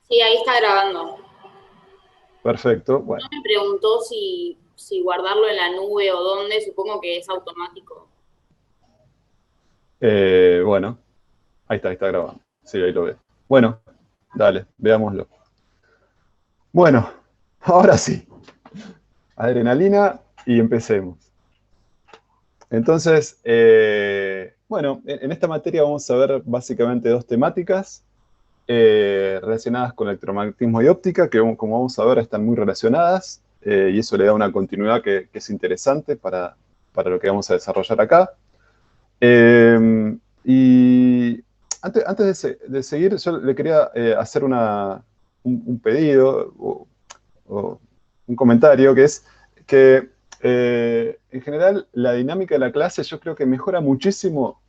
Sí, ahí está grabando. Perfecto. No Bueno, me preguntó si guardarlo en la nube o dónde, supongo que es automático. bueno, ahí está grabando. Sí, ahí lo veo. Bueno, dale, veámoslo. Bueno, ahora sí, adrenalina y empecemos. Entonces, bueno, en esta materia vamos a ver básicamente dos temáticas relacionadas con electromagnetismo y óptica, que como vamos a ver están muy relacionadas, y eso le da una continuidad que es interesante para lo que vamos a desarrollar acá. Y antes de seguir, yo le quería hacer un pedido o un comentario, que es que en general la dinámica de la clase yo creo que mejora muchísimo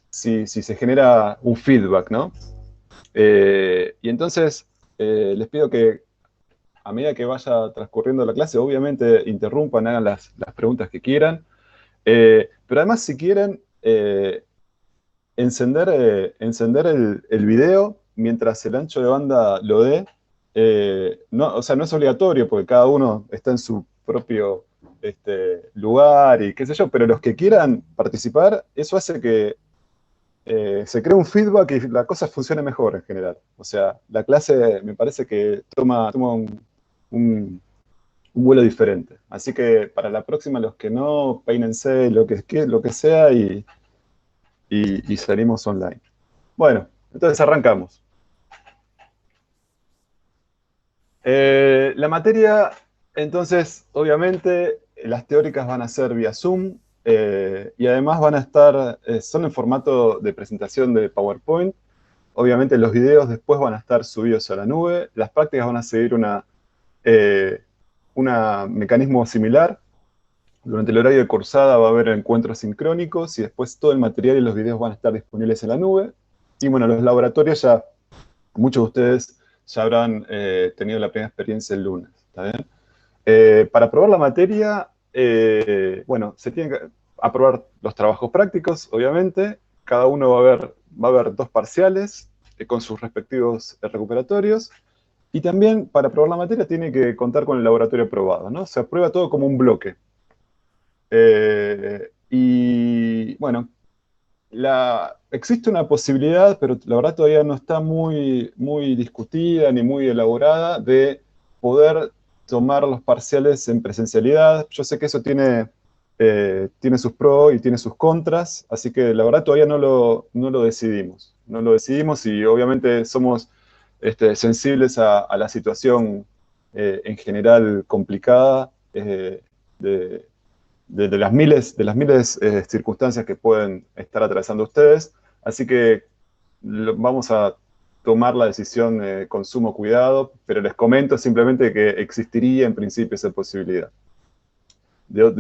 si se genera un feedback, ¿no? Y entonces les pido que a medida que vaya transcurriendo la clase, obviamente interrumpan, hagan las preguntas que quieran, pero además si quieren encender el video mientras el ancho de banda lo dé. No, o sea, no es obligatorio porque cada uno está en su propio lugar y qué sé yo, pero los que quieran participar, eso hace que se cree un feedback y la cosa funcione mejor en general. O sea, la clase me parece que toma un- un vuelo diferente. Así que para la próxima, los que no, peínense lo que sea y salimos online. Bueno, entonces arrancamos. La materia, entonces, obviamente, las teóricas van a ser vía Zoom, y además van a estar, son en formato de presentación de PowerPoint. Obviamente los videos después van a estar subidos a la nube. Las prácticas van a seguir eh, una mecanismo similar. Durante el horario de cursada va a haber encuentros sincrónicos y después todo el material y los videos van a estar disponibles en la nube. Y bueno, los laboratorios ya, muchos de ustedes ya habrán tenido la primera experiencia el lunes, ¿está bien? Para aprobar la materia, bueno, se tienen que aprobar los trabajos prácticos, obviamente. Cada uno va a haber dos parciales con sus respectivos recuperatorios. Y también para aprobar la materia tiene que contar con el laboratorio aprobado, ¿no? Se aprueba todo como un bloque. Y bueno, existe una posibilidad, pero la verdad todavía no está muy discutida ni muy elaborada, de poder tomar los parciales en presencialidad. Yo sé que eso tiene sus pros y tiene sus contras, así que la verdad todavía no lo decidimos. No lo decidimos y obviamente somos sensibles a la situación en general complicada de, de las miles circunstancias que pueden estar atravesando ustedes. Así que vamos a tomar la decisión con sumo cuidado, pero les comento simplemente que existiría en principio esa posibilidad.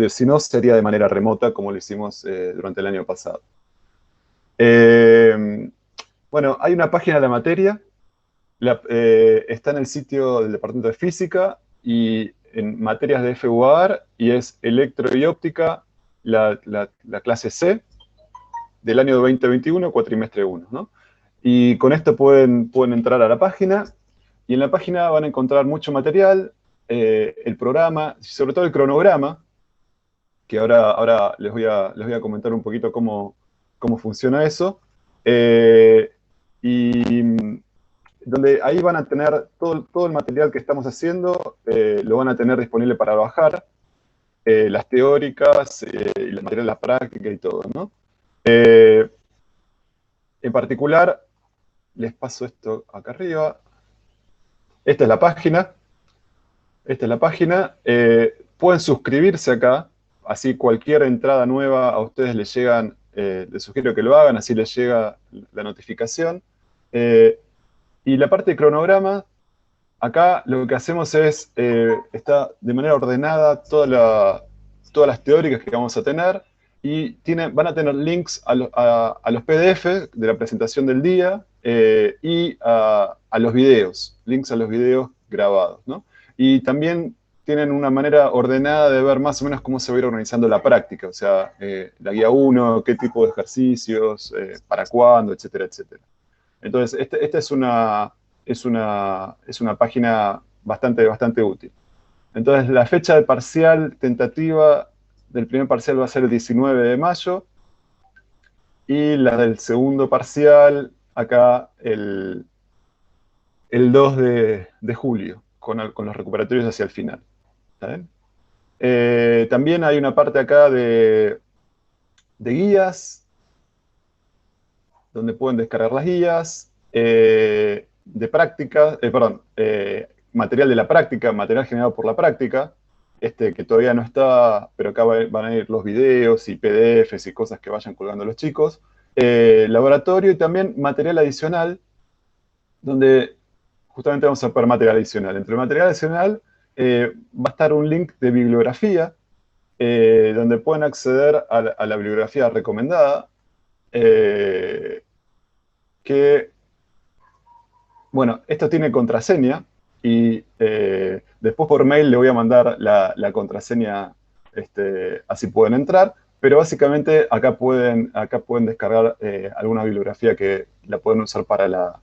Si no, sería de manera remota, como lo hicimos durante el año pasado. Eh, bueno, hay una página de la materia, está en el sitio del Departamento de Física y en materias de FUAR, y es electro y óptica, la clase C del año 2021, cuatrimestre 1, ¿no? Y con esto pueden entrar a la página, y en la página van a encontrar mucho material, el programa, sobre todo el cronograma, que ahora les voy a comentar un poquito cómo funciona eso. Eh, y donde ahí van a tener todo el material que estamos haciendo, lo van a tener disponible para bajar, las teóricas, y el material de la práctica y todo, ¿no? Eh, en particular, les paso esto acá arriba. Esta es la página. Esta es la página. Pueden suscribirse acá, así cualquier entrada nueva a ustedes les llegan, les sugiero que lo hagan, así les llega la notificación. Eh, y la parte de cronograma, acá lo que hacemos es, está de manera ordenada todas las teóricas que vamos a tener, y van a tener links a los PDF de la presentación del día, y a los videos, links a los videos grabados, ¿no? Y también tienen una manera ordenada de ver más o menos cómo se va a ir organizando la práctica, o sea, la guía uno, qué tipo de ejercicios, para cuándo, etcétera, etcétera. Entonces, esta es es una página bastante útil. Entonces, la fecha de parcial tentativa del primer parcial va a ser el 19 de mayo, y la del segundo parcial, acá, el 2 de julio, con los recuperatorios hacia el final. ¿Está bien? También hay una parte acá de guías, donde pueden descargar las guías, de práctica, material de la práctica, material generado por la práctica, que todavía no está, pero acá van a ir los videos y PDFs y cosas que vayan colgando los chicos. Laboratorio y también material adicional, donde justamente vamos a poner material adicional. Entre el material adicional va a estar un link de bibliografía, donde pueden acceder a la bibliografía recomendada, que, bueno, esto tiene contraseña, y después por mail le voy a mandar la contraseña, así pueden entrar, pero básicamente acá pueden descargar alguna bibliografía que la pueden usar para la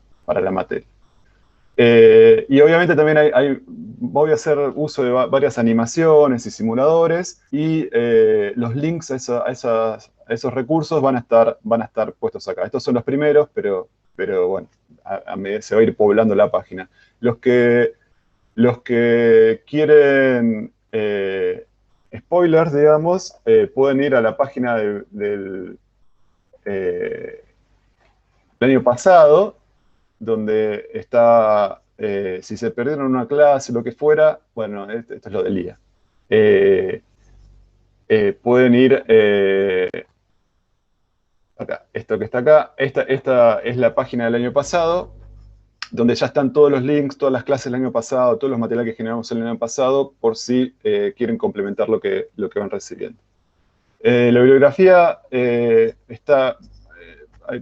materia. Y obviamente también voy a hacer uso de varias animaciones y simuladores, y los links a esos recursos van a estar puestos acá. Estos son los primeros, pero bueno, a medida se va a ir poblando la página. Los que quieren spoilers, digamos, pueden ir a la página del año pasado, donde está, si se perdieron una clase, lo que fuera, bueno, esto es lo del día. Pueden ir acá, esto que está acá, esta es la página del año pasado, donde ya están todos los links, todas las clases del año pasado, todos los materiales que generamos el año pasado, por si quieren complementar lo que van recibiendo. La bibliografía está,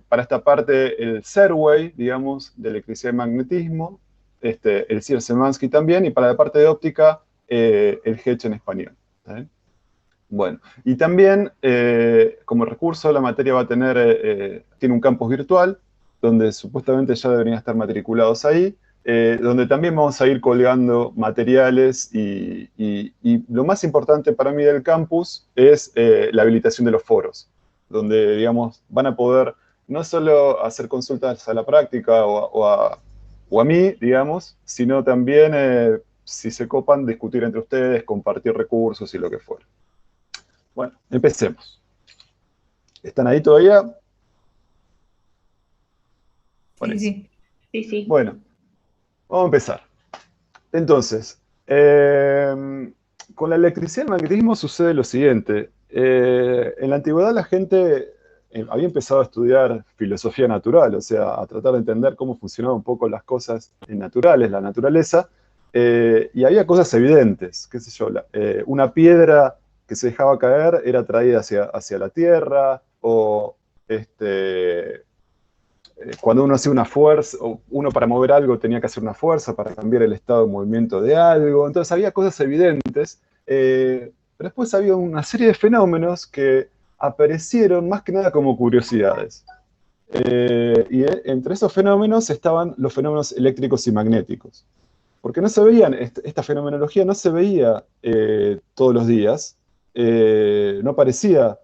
para esta parte, el Serway, digamos, de electricidad y magnetismo, el Sierra-Szymanski también, y para la parte de óptica, el Hedge en español. ¿Sí? Bueno, y también, como recurso, la materia va a tener, tiene un campus virtual, donde supuestamente ya deberían estar matriculados ahí, donde también vamos a ir colgando materiales, y lo más importante para mí del campus es la habilitación de los foros, donde, digamos, van a poder no solo hacer consultas a la práctica o a mí, digamos, sino también, si se copan, discutir entre ustedes, compartir recursos y lo que fuera. Bueno, empecemos. ¿Están ahí todavía? Sí, sí, sí. Bueno, vamos a empezar. Entonces, con la electricidad y el magnetismo sucede lo siguiente. En la antigüedad la gente había empezado a estudiar filosofía natural, o sea, a tratar de entender cómo funcionaban un poco las cosas naturales, la naturaleza, y había cosas evidentes, qué sé yo, una piedra que se dejaba caer era atraída hacia la Tierra, o cuando uno hacía una fuerza, o uno para mover algo tenía que hacer una fuerza para cambiar el estado de movimiento de algo. Entonces había cosas evidentes, pero después había una serie de fenómenos que aparecieron más que nada como curiosidades. Y entre esos fenómenos estaban los fenómenos eléctricos y magnéticos. Porque no se veían, esta fenomenología no se veía todos los días, no parecía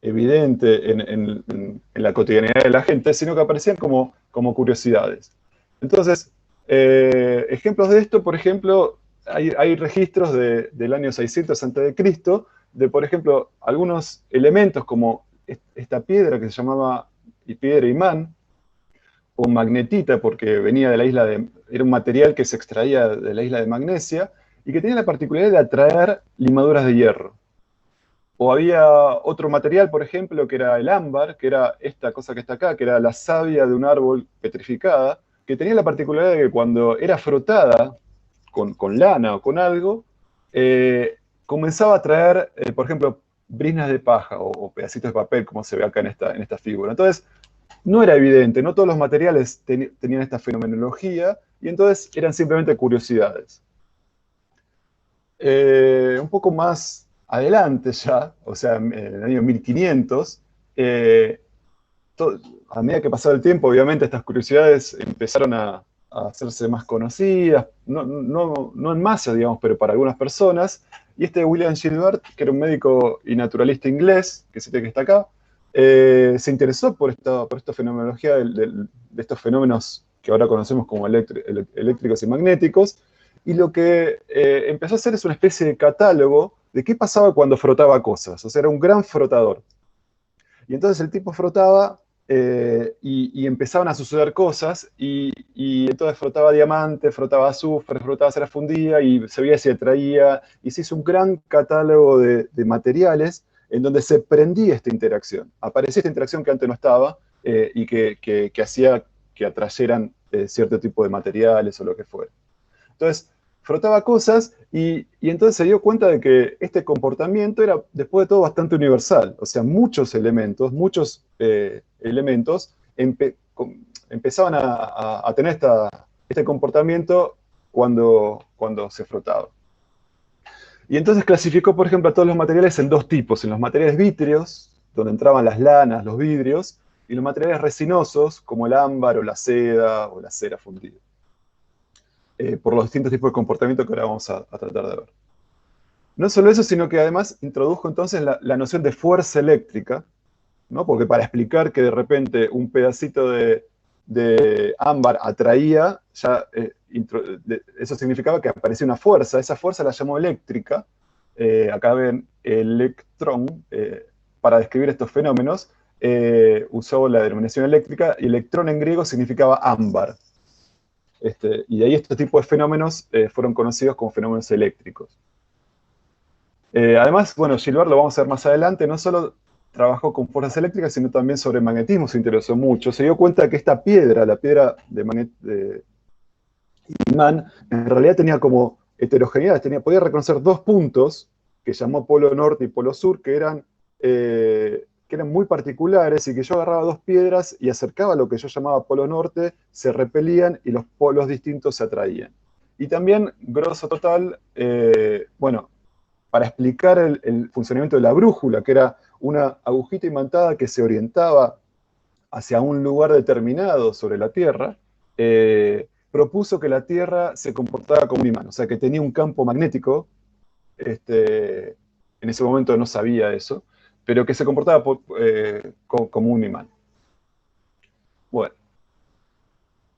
evidente en la cotidianidad de la gente, sino que aparecían como curiosidades. Entonces, ejemplos de esto, por ejemplo, hay registros del año 600 a.C., de, por ejemplo, algunos elementos como esta piedra que se llamaba piedra imán, o magnetita, porque venía de la era un material que se extraía de la isla de Magnesia, y que tenía la particularidad de atraer limaduras de hierro. O había otro material, por ejemplo, que era el ámbar, que era esta cosa que está acá, que era la savia de un árbol petrificada, que tenía la particularidad de que cuando era frotada con lana o con algo, comenzaba a traer, por ejemplo, briznas de paja o pedacitos de papel, como se ve acá en esta figura. Entonces, no era evidente, no todos los materiales tenían esta fenomenología, y entonces eran simplemente curiosidades. Un poco más adelante ya, o sea, en el año 1500, a medida que pasaba el tiempo, obviamente estas curiosidades empezaron a a hacerse más conocidas, no en masa, digamos, pero para algunas personas. Y William Gilbert, que era un médico y naturalista inglés, que se ve que está acá, se interesó por esta fenomenología de estos fenómenos que ahora conocemos como eléctricos y magnéticos, y lo que empezó a hacer es una especie de catálogo de qué pasaba cuando frotaba cosas. O sea, era un gran frotador. Y entonces el tipo frotaba y empezaban a suceder cosas, y entonces frotaba diamante, frotaba azufre, frotaba cera fundida, y se veía si atraía, y se hizo un gran catálogo de materiales en donde se prendía esta interacción. Aparecía esta interacción que antes no estaba, y que hacía que atrayeran cierto tipo de materiales o lo que fuera. Entonces, frotaba cosas y entonces se dio cuenta de que este comportamiento era, después de todo, bastante universal. O sea, muchos elementos empezaban a tener este comportamiento cuando se frotaba. Y entonces clasificó, por ejemplo, a todos los materiales en dos tipos: en los materiales vítreos, donde entraban las lanas, los vidrios, y los materiales resinosos, como el ámbar o la seda o la cera fundida. Por los distintos tipos de comportamiento que ahora vamos a tratar de ver. No solo eso, sino que además introdujo entonces la noción de fuerza eléctrica, ¿no? Porque para explicar que de repente un pedacito de ámbar atraía, eso significaba que aparecía una fuerza. Esa fuerza la llamó eléctrica. Acá ven electrón. Para describir estos fenómenos, usó la denominación eléctrica, y electrón en griego significaba ámbar. Y de ahí este tipo de fenómenos fueron conocidos como fenómenos eléctricos. Además, bueno, Gilbert, lo vamos a ver más adelante, no solo trabajó con fuerzas eléctricas, sino también sobre magnetismo, se interesó mucho. Se dio cuenta que esta piedra, la piedra de imán, en realidad tenía como heterogeneidad, podía reconocer dos puntos, que llamó polo norte y polo sur, que eran muy particulares, y que yo agarraba dos piedras y acercaba a lo que yo llamaba polo norte, se repelían y los polos distintos se atraían. Y también, grosso total, bueno, para explicar el funcionamiento de la brújula, que era una agujita imantada que se orientaba hacia un lugar determinado sobre la Tierra, propuso que la Tierra se comportaba como un imán, o sea, que tenía un campo magnético. En ese momento no sabía eso, pero que se comportaba como un imán. Bueno,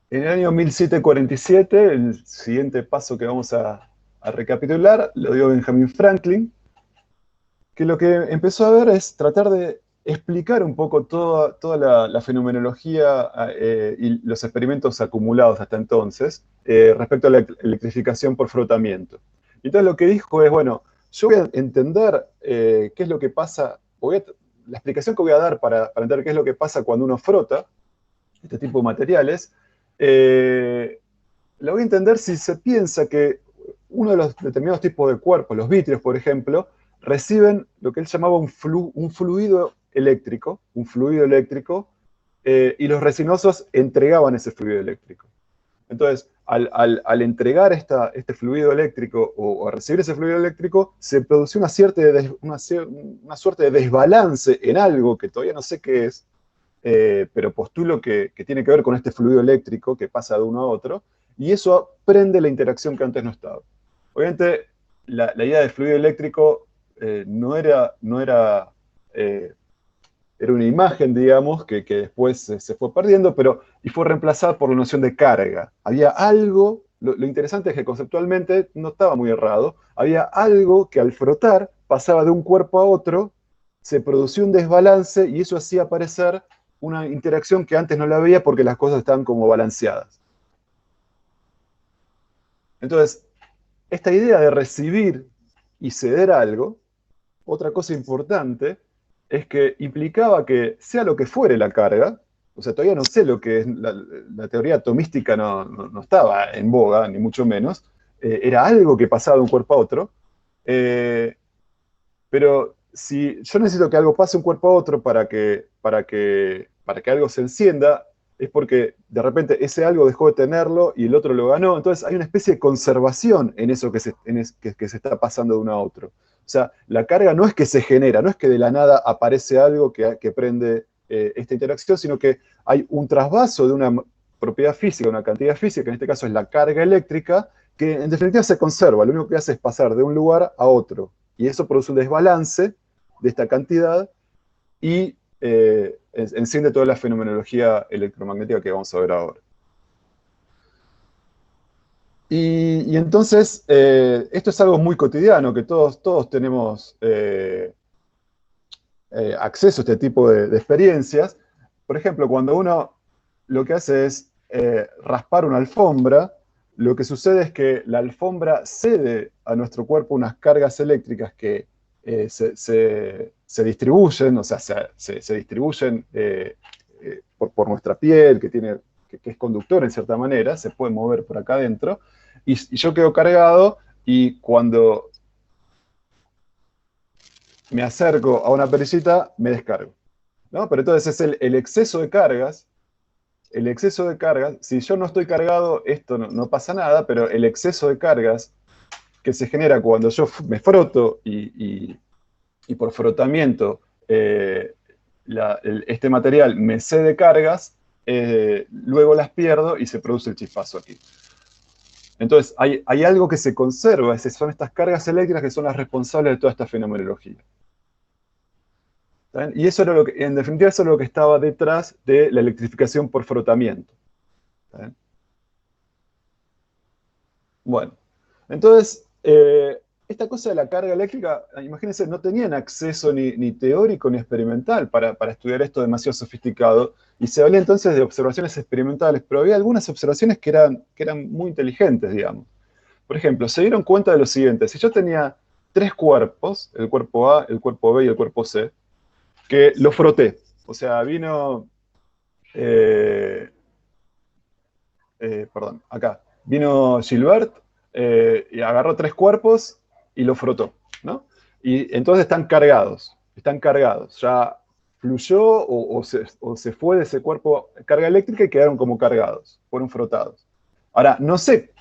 en el año 1747, el siguiente paso que vamos a recapitular lo dio Benjamin Franklin, que lo que empezó a ver es tratar de explicar un poco toda la fenomenología y los experimentos acumulados hasta entonces respecto a la electrificación por frotamiento. Y entonces lo que dijo es, bueno, yo voy a entender qué es lo que pasa, la explicación que voy a dar para entender qué es lo que pasa cuando uno frota este tipo de materiales, la voy a entender si se piensa que uno de los determinados tipos de cuerpos, los vítreos, por ejemplo, reciben lo que él llamaba un fluido eléctrico, y los resinosos entregaban ese fluido eléctrico. Entonces, al entregar este fluido eléctrico o a recibir ese fluido eléctrico, se produció una suerte de desbalance en algo que todavía no sé qué es, pero postulo que tiene que ver con este fluido eléctrico que pasa de uno a otro, y eso prende la interacción que antes no estaba. Obviamente, la idea de fluido eléctrico era una imagen, digamos, que después se fue perdiendo, y fue reemplazada por la noción de carga. Había algo, lo interesante es que conceptualmente no estaba muy errado, había algo que al frotar pasaba de un cuerpo a otro, se producía un desbalance, y eso hacía aparecer una interacción que antes no la veía porque las cosas estaban como balanceadas. Entonces, esta idea de recibir y ceder algo, otra cosa importante, es que implicaba que, sea lo que fuere la carga, o sea, todavía no sé lo que es, la teoría atomística no estaba en boga, ni mucho menos, era algo que pasaba de un cuerpo a otro, pero si yo necesito que algo pase de un cuerpo a otro para que algo se encienda, es porque de repente ese algo dejó de tenerlo y el otro lo ganó. Entonces hay una especie de conservación en eso que se está pasando de uno a otro. O sea, la carga no es que se genera, no es que de la nada aparece algo que prende esta interacción, sino que hay un trasvaso de una propiedad física, una cantidad física, que en este caso es la carga eléctrica, que en definitiva se conserva, lo único que hace es pasar de un lugar a otro, y eso produce un desbalance de esta cantidad y enciende toda la fenomenología electromagnética que vamos a ver ahora. Y entonces, esto es algo muy cotidiano, que todos tenemos acceso a este tipo de experiencias. Por ejemplo, cuando uno lo que hace es raspar una alfombra, lo que sucede es que la alfombra cede a nuestro cuerpo unas cargas eléctricas que se distribuyen, o sea, se distribuyen por nuestra piel, que es conductor en cierta manera, se puede mover por acá adentro, y yo quedo cargado, y cuando me acerco a una perillita, me descargo, ¿no? Pero entonces es el exceso de cargas. El exceso de cargas, si yo no estoy cargado, esto no pasa nada, pero el exceso de cargas que se genera cuando yo me froto y por frotamiento este material me cede cargas, luego las pierdo y se produce el chispazo aquí. Entonces, hay algo que se conserva, son estas cargas eléctricas que son las responsables de toda esta fenomenología. Y eso era en definitiva, eso es lo que estaba detrás de la electrificación por frotamiento. Bueno, entonces, esta cosa de la carga eléctrica, imagínense, no tenían acceso ni teórico ni experimental para estudiar esto demasiado sofisticado, y se hablaba entonces de observaciones experimentales, pero había algunas observaciones que eran muy inteligentes, digamos. Por ejemplo, se dieron cuenta de lo siguiente: si yo tenía tres cuerpos, el cuerpo A, el cuerpo B y el cuerpo C, que lo froté, o sea, vino Gilbert y agarró tres cuerpos y lo frotó, ¿no? Y entonces están cargados, ya fluyó o se fue de ese cuerpo carga eléctrica y quedaron como cargados, fueron frotados. Ahora, no sé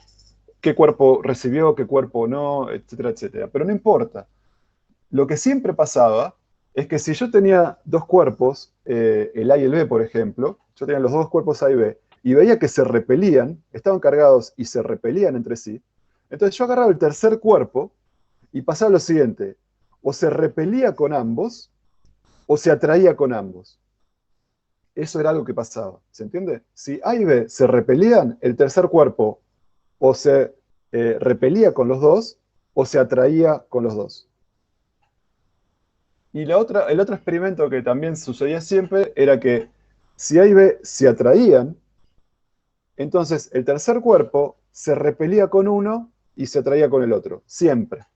qué cuerpo recibió, qué cuerpo no, etcétera, etcétera, pero no importa. Lo que siempre pasaba es que si yo tenía dos cuerpos, el A y el B, por ejemplo, yo tenía los dos cuerpos A y B, y veía que se repelían, estaban cargados y se repelían entre sí, entonces yo agarraba el tercer cuerpo y pasaba lo siguiente: o se repelía con ambos, o se atraía con ambos. Eso era algo que pasaba, ¿se entiende? Si A y B se repelían, el tercer cuerpo o se repelía con los dos, o se atraía con los dos. Y el otro experimento que también sucedía siempre era que si A y B se atraían, entonces el tercer cuerpo se repelía con uno y se atraía con el otro. Siempre.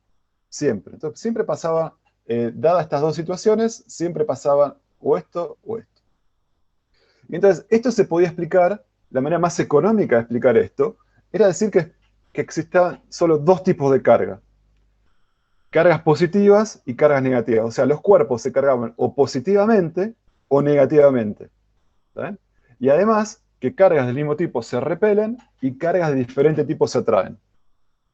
Siempre. Entonces siempre pasaba, dadas estas dos situaciones, siempre pasaba o esto o esto. Y entonces esto se podía explicar, la manera más económica de explicar esto, era decir que existían solo dos tipos de carga: cargas positivas y cargas negativas. O sea, los cuerpos se cargaban o positivamente o negativamente. ¿Saben? Y además, que cargas del mismo tipo se repelen y cargas de diferente tipo se atraen,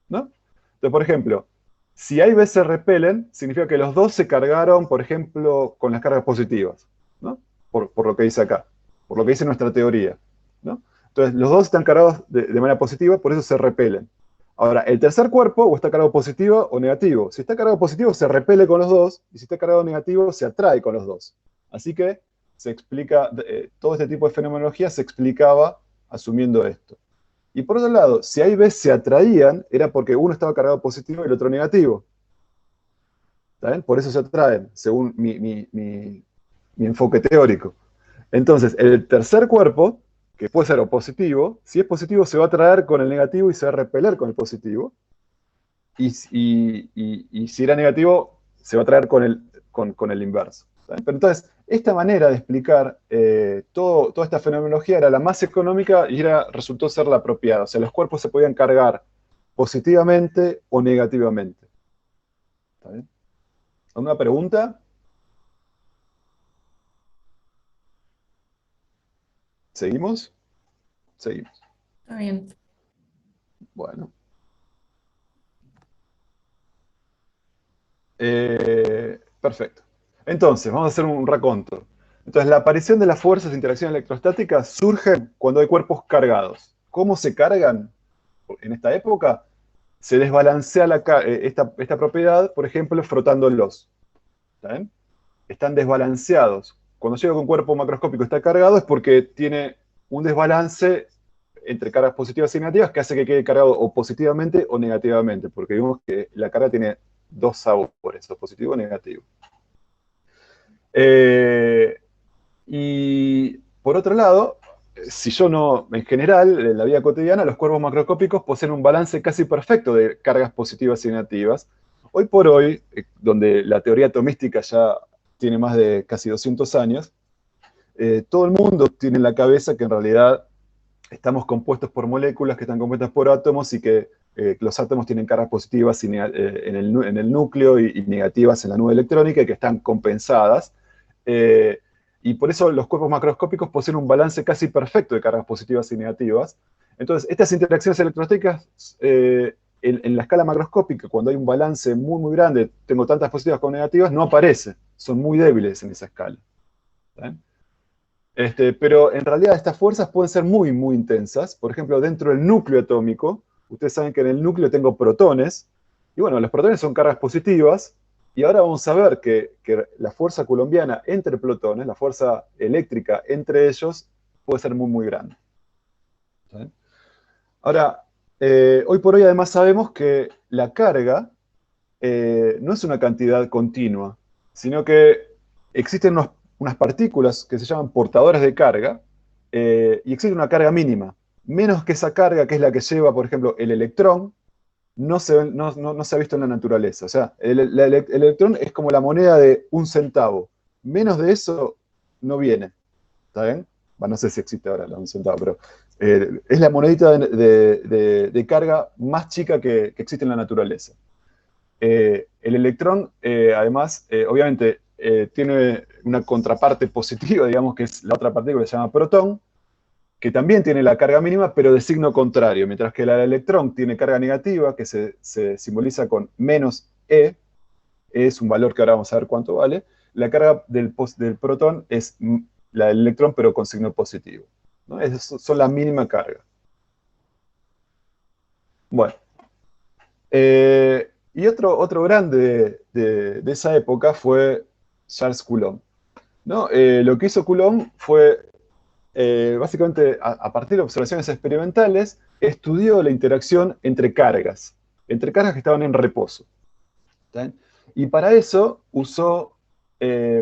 ¿no? Entonces, por ejemplo, si A y B se repelen, significa que los dos se cargaron, por ejemplo, con las cargas positivas, ¿no? Por lo que dice acá, por lo que dice nuestra teoría, ¿no? Entonces, los dos están cargados de manera positiva, por eso se repelen. Ahora, el tercer cuerpo o está cargado positivo o negativo. Si está cargado positivo, se repele con los dos, y si está cargado negativo, se atrae con los dos. Así que se explica, todo este tipo de fenomenología se explicaba asumiendo esto. Y por otro lado, si A y B se atraían, era porque uno estaba cargado positivo y el otro negativo. ¿Está bien? Por eso se atraen, según mi enfoque teórico. Entonces, el tercer cuerpo, que puede ser o positivo, si es positivo se va a atraer con el negativo y se va a repeler con el positivo. Y si era negativo, se va a atraer con el inverso. ¿Saben? Pero entonces, esta manera de explicar toda esta fenomenología era la más económica y resultó ser la apropiada. O sea, los cuerpos se podían cargar positivamente o negativamente. ¿Está bien? ¿Alguna pregunta? ¿Seguimos? Seguimos. Está bien. Bueno. Perfecto. Entonces, vamos a hacer un raconto. Entonces, la aparición de las fuerzas de interacción electrostática surge cuando hay cuerpos cargados. ¿Cómo se cargan en esta época? Se desbalancea esta propiedad, por ejemplo, frotándolos. ¿Está bien? Están desbalanceados. Cuando llega que un cuerpo macroscópico está cargado es porque tiene un desbalance entre cargas positivas y negativas que hace que quede cargado o positivamente o negativamente, porque vimos que la carga tiene dos sabores, o positivo o negativo. Y por otro lado, si yo no, en general, en la vida cotidiana, los cuerpos macroscópicos poseen un balance casi perfecto de cargas positivas y negativas. Hoy por hoy, donde la teoría atomística ya tiene más de casi 200 años, todo el mundo tiene en la cabeza que en realidad estamos compuestos por moléculas que están compuestas por átomos y que los átomos tienen cargas positivas en el núcleo y negativas en la nube electrónica y que están compensadas. Y por eso los cuerpos macroscópicos poseen un balance casi perfecto de cargas positivas y negativas. Entonces, estas interacciones electrostáticas en la escala macroscópica, cuando hay un balance muy, muy grande, tengo tantas positivas como negativas, no aparece. Son muy débiles en esa escala. ¿Sí? Pero en realidad estas fuerzas pueden ser muy, muy intensas. Por ejemplo, dentro del núcleo atómico, ustedes saben que en el núcleo tengo protones, y bueno, los protones son cargas positivas, y ahora vamos a ver que la fuerza coulombiana entre protones, la fuerza eléctrica entre ellos, puede ser muy, muy grande. ¿Sí? Ahora, hoy por hoy además sabemos que la carga no es una cantidad continua, sino que existen unas partículas que se llaman portadores de carga, y existe una carga mínima. Menos que esa carga, que es la que lleva, por ejemplo, el electrón, no se ha visto en la naturaleza. O sea, el electrón es como la moneda de un centavo. Menos de eso no viene. ¿Está bien? Bueno, no sé si existe ahora la de un centavo, pero es la monedita de carga más chica que existe en la naturaleza. El electrón, además, obviamente, tiene una contraparte positiva, digamos, que es la otra partícula que se llama protón, que también tiene la carga mínima, pero de signo contrario, mientras que el electrón tiene carga negativa, que se simboliza con menos E, es un valor que ahora vamos a ver cuánto vale. La carga del protón es la del electrón, pero con signo positivo, ¿no? Son la mínima carga. Bueno. Y otro grande de esa época fue Charles Coulomb, ¿no? Lo que hizo Coulomb fue, básicamente, a partir de observaciones experimentales, estudió la interacción entre cargas que estaban en reposo. ¿Está? Y para eso usó,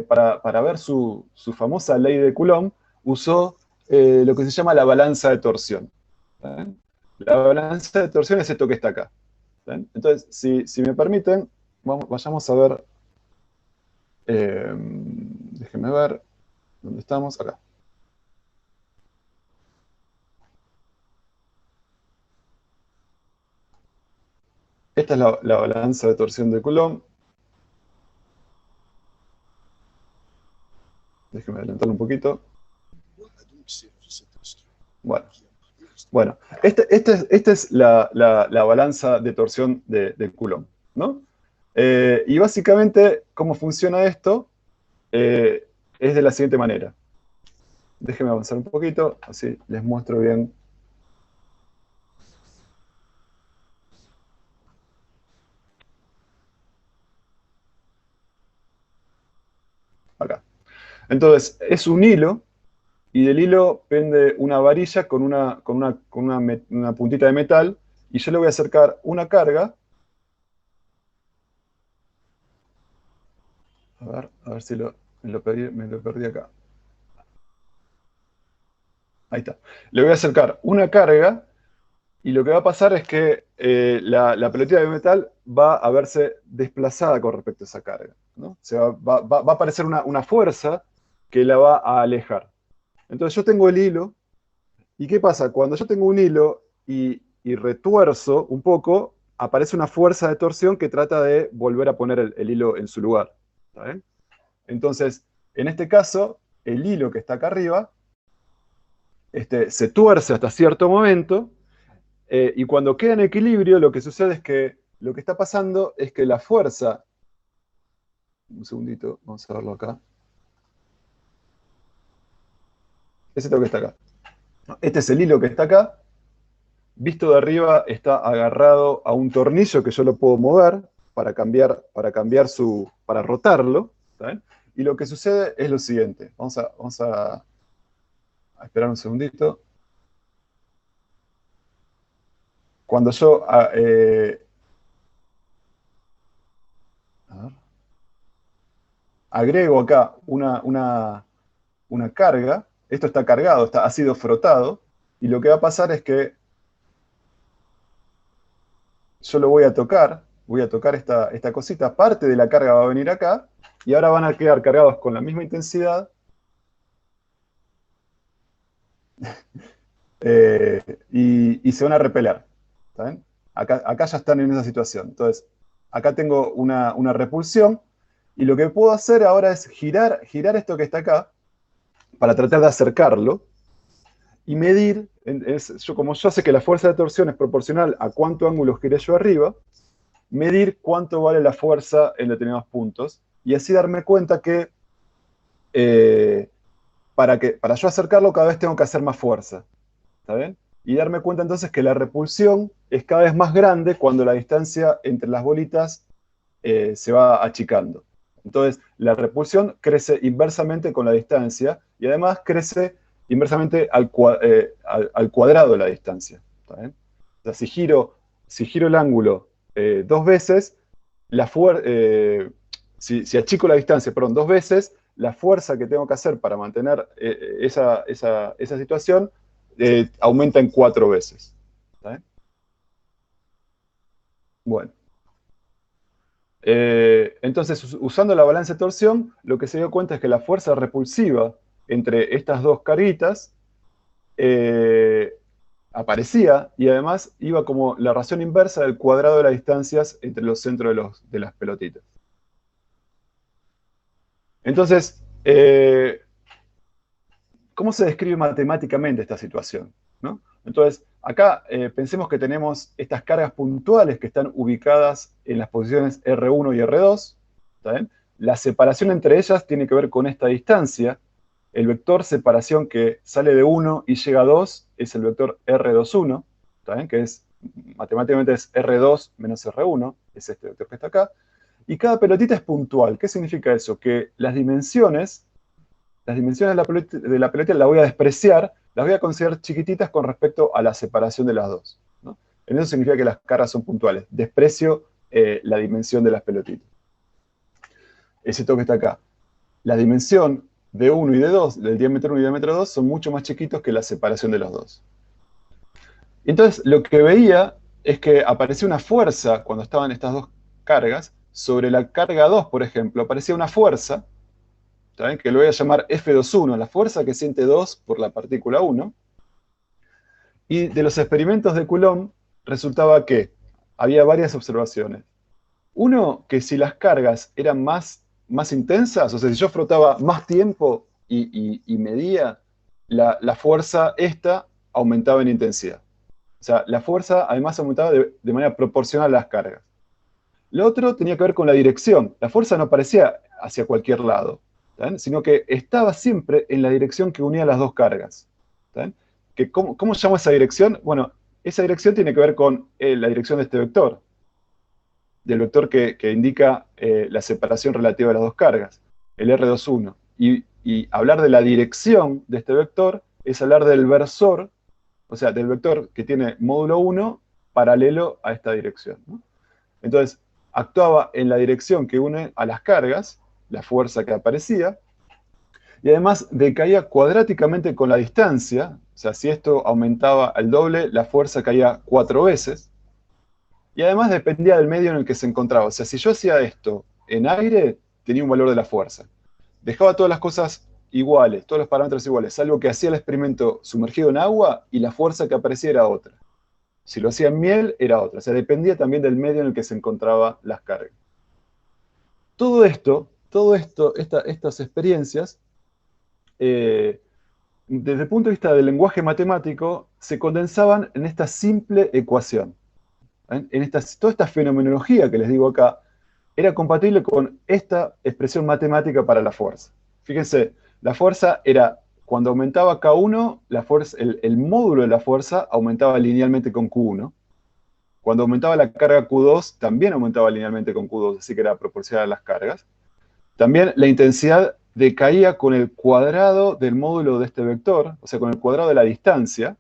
para ver su famosa ley de Coulomb, usó lo que se llama la balanza de torsión. ¿Está? La balanza de torsión es esto que está acá. ¿Bien? Entonces, si me permiten, vayamos a ver, déjenme ver, ¿dónde estamos? Acá. Esta es la balanza de torsión de Coulomb. Déjenme adelantarlo un poquito. Bueno, esta es la balanza de torsión de Coulomb, ¿no? Y básicamente, ¿cómo funciona esto? Es de la siguiente manera. Déjenme avanzar un poquito, así les muestro bien. Acá. Entonces, es un hilo, y del hilo pende una varilla con una puntita de metal, y yo le voy a acercar una carga. A ver si me lo perdí acá. Ahí está. Le voy a acercar una carga, y lo que va a pasar es que la pelotita de metal va a verse desplazada con respecto a esa carga, ¿no? O sea, va a aparecer una fuerza que la va a alejar. Entonces yo tengo el hilo, ¿y qué pasa? Cuando yo tengo un hilo y retuerzo un poco, aparece una fuerza de torsión que trata de volver a poner el hilo en su lugar. ¿Está bien? Entonces, en este caso, el hilo que está acá arriba se tuerce hasta cierto momento, y cuando queda en equilibrio, lo que sucede es que lo que está pasando es que la fuerza, un segundito, vamos a verlo acá. Ese tengo que está acá. Este es el hilo que está acá. Visto de arriba está agarrado a un tornillo que yo lo puedo mover para para rotarlo. ¿Está bien? Y lo que sucede es lo siguiente. Vamos a esperar un segundito. Cuando yo a ver, agrego acá una carga, esto está cargado, ha sido frotado, y lo que va a pasar es que yo lo voy a tocar esta cosita, parte de la carga va a venir acá, y ahora van a quedar cargados con la misma intensidad, y se van a repeler. ¿Está bien? Acá ya están en esa situación. Entonces, acá tengo una repulsión, y lo que puedo hacer ahora es girar esto que está acá, para tratar de acercarlo, y medir, como yo sé que la fuerza de torsión es proporcional a cuánto ángulo giré yo arriba, medir cuánto vale la fuerza en determinados puntos, y así darme cuenta que para yo acercarlo cada vez tengo que hacer más fuerza. ¿Está bien? Y darme cuenta entonces que la repulsión es cada vez más grande cuando la distancia entre las bolitas se va achicando. Entonces, la repulsión crece inversamente con la distancia y además crece inversamente al cuadrado de la distancia. ¿Está bien? O sea, si giro el ángulo dos veces, si achico la distancia, perdón, dos veces, la fuerza que tengo que hacer para mantener esa situación aumenta en 4 veces. ¿Está bien? Bueno. Entonces, usando la balanza de torsión, lo que se dio cuenta es que la fuerza repulsiva entre estas dos carguitas aparecía y además iba como la razón inversa del cuadrado de las distancias entre los centros de las pelotitas. Entonces, ¿cómo se describe matemáticamente esta situación? ¿No? Entonces, acá pensemos que tenemos estas cargas puntuales que están ubicadas en las posiciones R1 y R2. ¿Está bien? La separación entre ellas tiene que ver con esta distancia. El vector separación que sale de 1 y llega a 2 es el vector R21, ¿está bien? Que matemáticamente es R2 menos R1, es este vector que está acá. Y cada pelotita es puntual. ¿Qué significa eso? Que las dimensiones de la pelotita las voy a despreciar, las voy a considerar chiquititas con respecto a la separación de las dos. ¿No? En eso significa que las cargas son puntuales. Desprecio la dimensión de las pelotitas. Ese toque está acá. La dimensión de 1 y de 2, del diámetro 1 y diámetro 2, son mucho más chiquitos que la separación de los dos. Entonces, lo que veía es que aparecía una fuerza cuando estaban estas dos cargas. Sobre la carga 2, por ejemplo, aparecía una fuerza, ¿está bien? Que lo voy a llamar F21, la fuerza que siente 2 por la partícula 1. Y de los experimentos de Coulomb resultaba que había varias observaciones. Uno, que si las cargas eran más intensas, o sea, si yo frotaba más tiempo y medía, la fuerza esta aumentaba en intensidad. O sea, la fuerza además aumentaba de manera proporcional a las cargas. Lo otro tenía que ver con la dirección. La fuerza no aparecía hacia cualquier lado, sino que estaba siempre en la dirección que unía las dos cargas. ¿Cómo llamo esa dirección? Bueno, esa dirección tiene que ver con la dirección de este vector, del vector que indica la separación relativa de las dos cargas, el R21. Y hablar de la dirección de este vector es hablar del versor, o sea, del vector que tiene módulo 1 paralelo a esta dirección, ¿no? Entonces, actuaba en la dirección que une a las cargas, la fuerza que aparecía, y además decaía cuadráticamente con la distancia. O sea, si esto aumentaba al doble, la fuerza caía 4 veces. Y además dependía del medio en el que se encontraba. O sea, si yo hacía esto en aire, tenía un valor de la fuerza. Dejaba todas las cosas iguales, todos los parámetros iguales, salvo que hacía el experimento sumergido en agua y la fuerza que aparecía era otra. Si lo hacía en miel, era otra. O sea, dependía también del medio en el que se encontraban las cargas. Estas experiencias, desde el punto de vista del lenguaje matemático, se condensaban en esta simple ecuación. Toda esta fenomenología que les digo acá era compatible con esta expresión matemática para la fuerza. Fíjense, la fuerza era cuando aumentaba K1, la fuerza, el módulo de la fuerza aumentaba linealmente con Q1. Cuando aumentaba la carga Q2, también aumentaba linealmente con Q2, así que era proporcional a las cargas. También la intensidad decaía con el cuadrado del módulo de este vector, o sea, con el cuadrado de la distancia,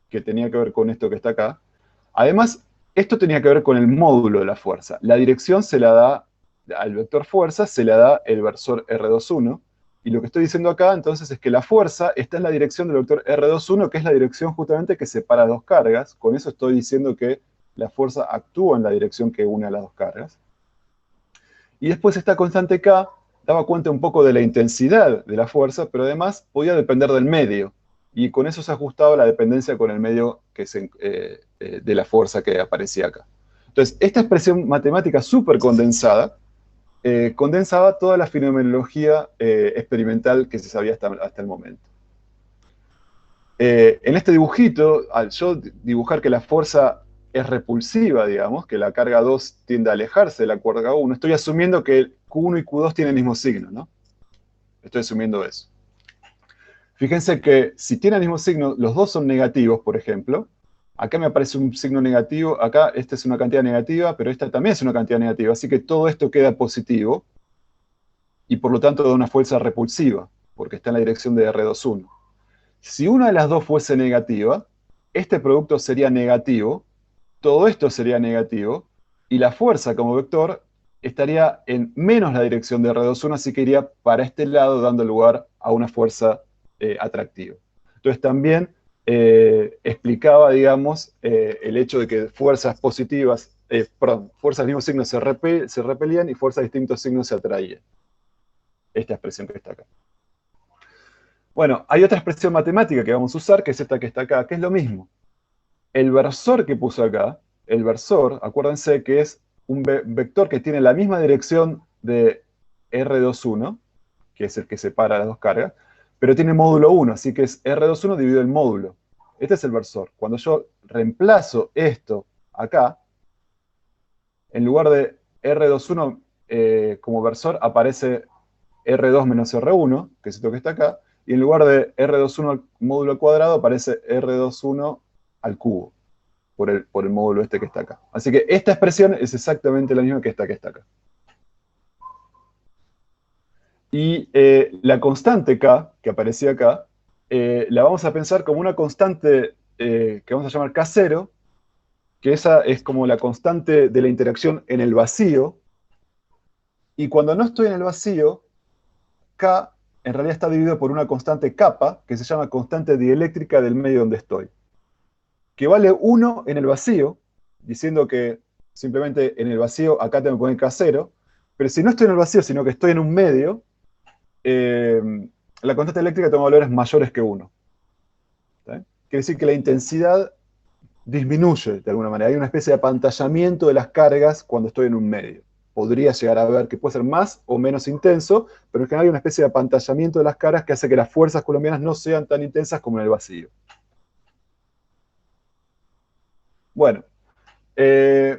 que tenía que ver con esto que está acá. Además, esto tenía que ver con el módulo de la fuerza. La dirección se la da, al vector fuerza, se la da el versor R21, y lo que estoy diciendo acá, entonces, es que la fuerza está en la dirección del vector R21, que es la dirección justamente que separa dos cargas. Con eso estoy diciendo que la fuerza actúa en la dirección que une a las dos cargas. Y después esta constante K daba cuenta un poco de la intensidad de la fuerza, pero además podía depender del medio. Y con eso se ajustaba la dependencia con el medio de la fuerza que aparecía acá. Entonces, esta expresión matemática súper condensada condensaba toda la fenomenología experimental que se sabía hasta el momento. En este dibujito, al yo dibujar que la fuerza es repulsiva, digamos, que la carga 2 tiende a alejarse de la carga 1, estoy asumiendo que Q1 y Q2 tienen el mismo signo, ¿no? Estoy asumiendo eso. Fíjense que si tienen el mismo signo, los dos son negativos, por ejemplo. Acá me aparece un signo negativo, acá esta es una cantidad negativa, pero esta también es una cantidad negativa, así que todo esto queda positivo, y por lo tanto da una fuerza repulsiva, porque está en la dirección de R21. Si una de las dos fuese negativa, este producto sería negativo, todo esto sería negativo, y la fuerza como vector estaría en menos la dirección de R21, así que iría para este lado, dando lugar a una fuerza atractiva. Entonces también explicaba, digamos, el hecho de que fuerzas positivas, fuerzas del mismo signo se repelían y fuerzas de distintos signos se atraían. Esta expresión que está acá. Bueno, hay otra expresión matemática que vamos a usar, que es esta que está acá, que es lo mismo. El versor que puso acá, el versor, acuérdense que es un vector que tiene la misma dirección de R21, que es el que separa las dos cargas, pero tiene módulo 1, así que es R21 dividido el módulo. Este es el versor. Cuando yo reemplazo esto acá, en lugar de R21 como versor, aparece R2 menos R1, que es esto que está acá, y en lugar de R21 al módulo al cuadrado, aparece R21 al cubo, por el módulo este que está acá. Así que esta expresión es exactamente la misma que esta acá. Y la constante K, que aparecía acá, la vamos a pensar como una constante que vamos a llamar K0, que esa es como la constante de la interacción en el vacío, y cuando no estoy en el vacío, K en realidad está dividido por una constante kappa, que se llama constante dieléctrica del medio donde estoy, que vale 1 en el vacío, diciendo que simplemente en el vacío acá tengo que poner K0, pero si no estoy en el vacío, sino que estoy en un medio, la constante eléctrica toma valores mayores que 1. Quiere decir que la intensidad disminuye de alguna manera. Hay una especie de apantallamiento de las cargas cuando estoy en un medio. Podría llegar a ver que puede ser más o menos intenso, pero en general hay una especie de apantallamiento de las cargas que hace que las fuerzas colombianas no sean tan intensas como en el vacío. Bueno, esta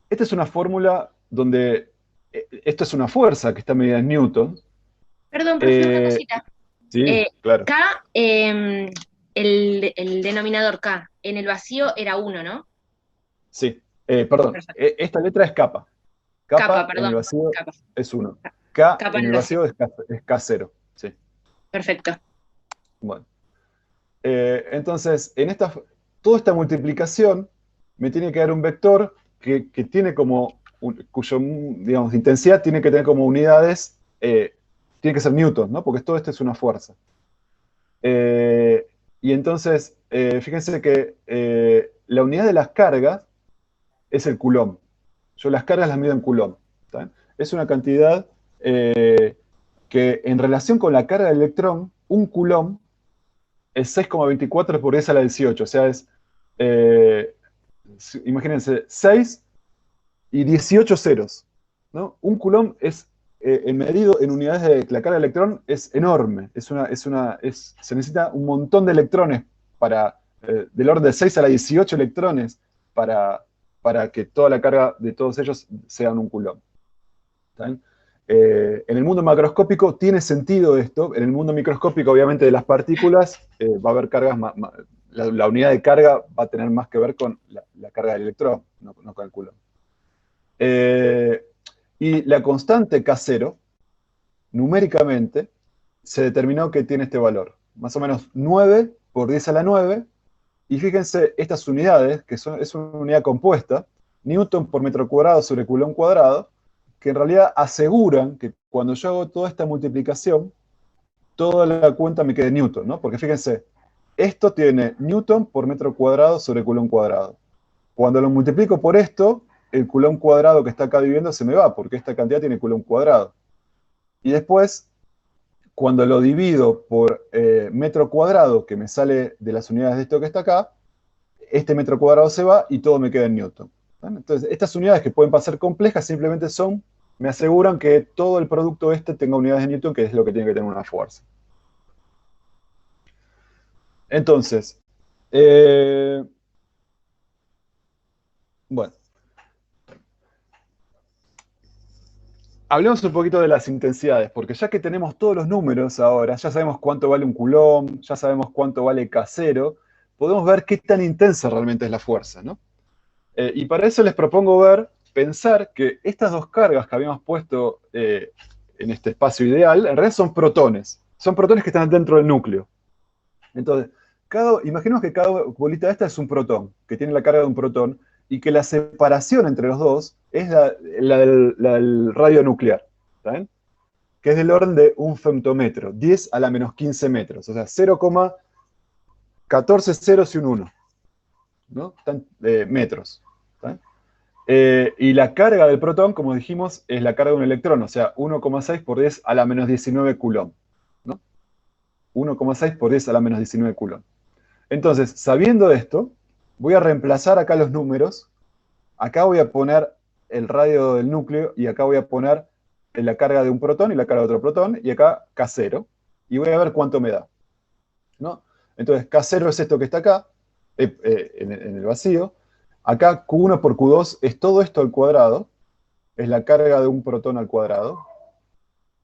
es una fórmula donde esto es una fuerza que está medida en Newton. Perdón, profe, una cosita. Sí, claro. K, el denominador K, en el vacío era 1, ¿no? Sí, perdón, Perfecto. esta letra es kappa. Kappa, Kappa en perdón. el vacío Kappa. es 1. K Kappa en en el el vacío es K0. Sí. Perfecto. Bueno. Entonces, toda esta multiplicación me tiene que dar un vector que tiene como, cuyo, digamos, intensidad tiene que tener como unidades, tiene que ser newton, ¿no? Porque todo esto es una fuerza. Y entonces, fíjense que la unidad de las cargas es el coulomb. Yo las cargas las mido en coulomb. ¿Está? Es una cantidad que en relación con la carga del electrón, un coulomb es 6,24 por 10 a la 18. O sea, imagínense, 6 y 18 ceros, ¿no? Un coulomb es, medido en unidades de la carga del electrón, es enorme. Se necesita un montón de electrones del orden de 6 a la 18 electrones para que toda la carga de todos ellos sean un coulomb. En el mundo macroscópico tiene sentido esto. En el mundo microscópico, obviamente, de las partículas, va a haber cargas la unidad de carga va a tener más que ver con la carga del electrón, no con el Coulomb. Y la constante K0, numéricamente, se determinó que tiene este valor. Más o menos 9 por 10 a la 9. Y fíjense, estas unidades, que es una unidad compuesta, Newton por metro cuadrado sobre Coulomb cuadrado, que en realidad aseguran que cuando yo hago toda esta multiplicación, toda la cuenta me quede Newton, ¿no? Porque fíjense, esto tiene Newton por metro cuadrado sobre Coulomb cuadrado. Cuando lo multiplico por esto, el Coulomb cuadrado que está acá viviendo se me va, porque esta cantidad tiene Coulomb cuadrado. Y después, cuando lo divido por metro cuadrado, que me sale de las unidades de esto que está acá, este metro cuadrado se va y todo me queda en Newton. Entonces, estas unidades que pueden pasar complejas simplemente me aseguran que todo el producto este tenga unidades de Newton, que es lo que tiene que tener una fuerza. Entonces, bueno. Hablemos un poquito de las intensidades, porque ya que tenemos todos los números ahora, ya sabemos cuánto vale un Coulomb, ya sabemos cuánto vale K0, podemos ver qué tan intensa realmente es la fuerza, ¿no? Y para eso les propongo pensar que estas dos cargas que habíamos puesto en este espacio ideal, en realidad son protones. Son protones que están dentro del núcleo. Entonces, imaginemos que cada bolita de esta es un protón, que tiene la carga de un protón, y que la separación entre los dos es la del radio nuclear, ¿saben? Que es del orden de un femtómetro, 10 a la menos 15 metros, o sea, 0,14 ceros y un 1, ¿no? Metros. ¿Saben? Y la carga del protón, como dijimos, es la carga de un electrón, o sea, 1,6 por 10 a la menos 19 Coulomb, ¿no? 1,6 por 10 a la menos 19 Coulomb. Entonces, sabiendo esto, voy a reemplazar acá los números. Acá voy a poner el radio del núcleo y acá voy a poner la carga de un protón y la carga de otro protón, y acá K0. Y voy a ver cuánto me da, ¿no? Entonces, K0 es esto que está acá, en el vacío. Acá Q1 por Q2 es todo esto al cuadrado, es la carga de un protón al cuadrado.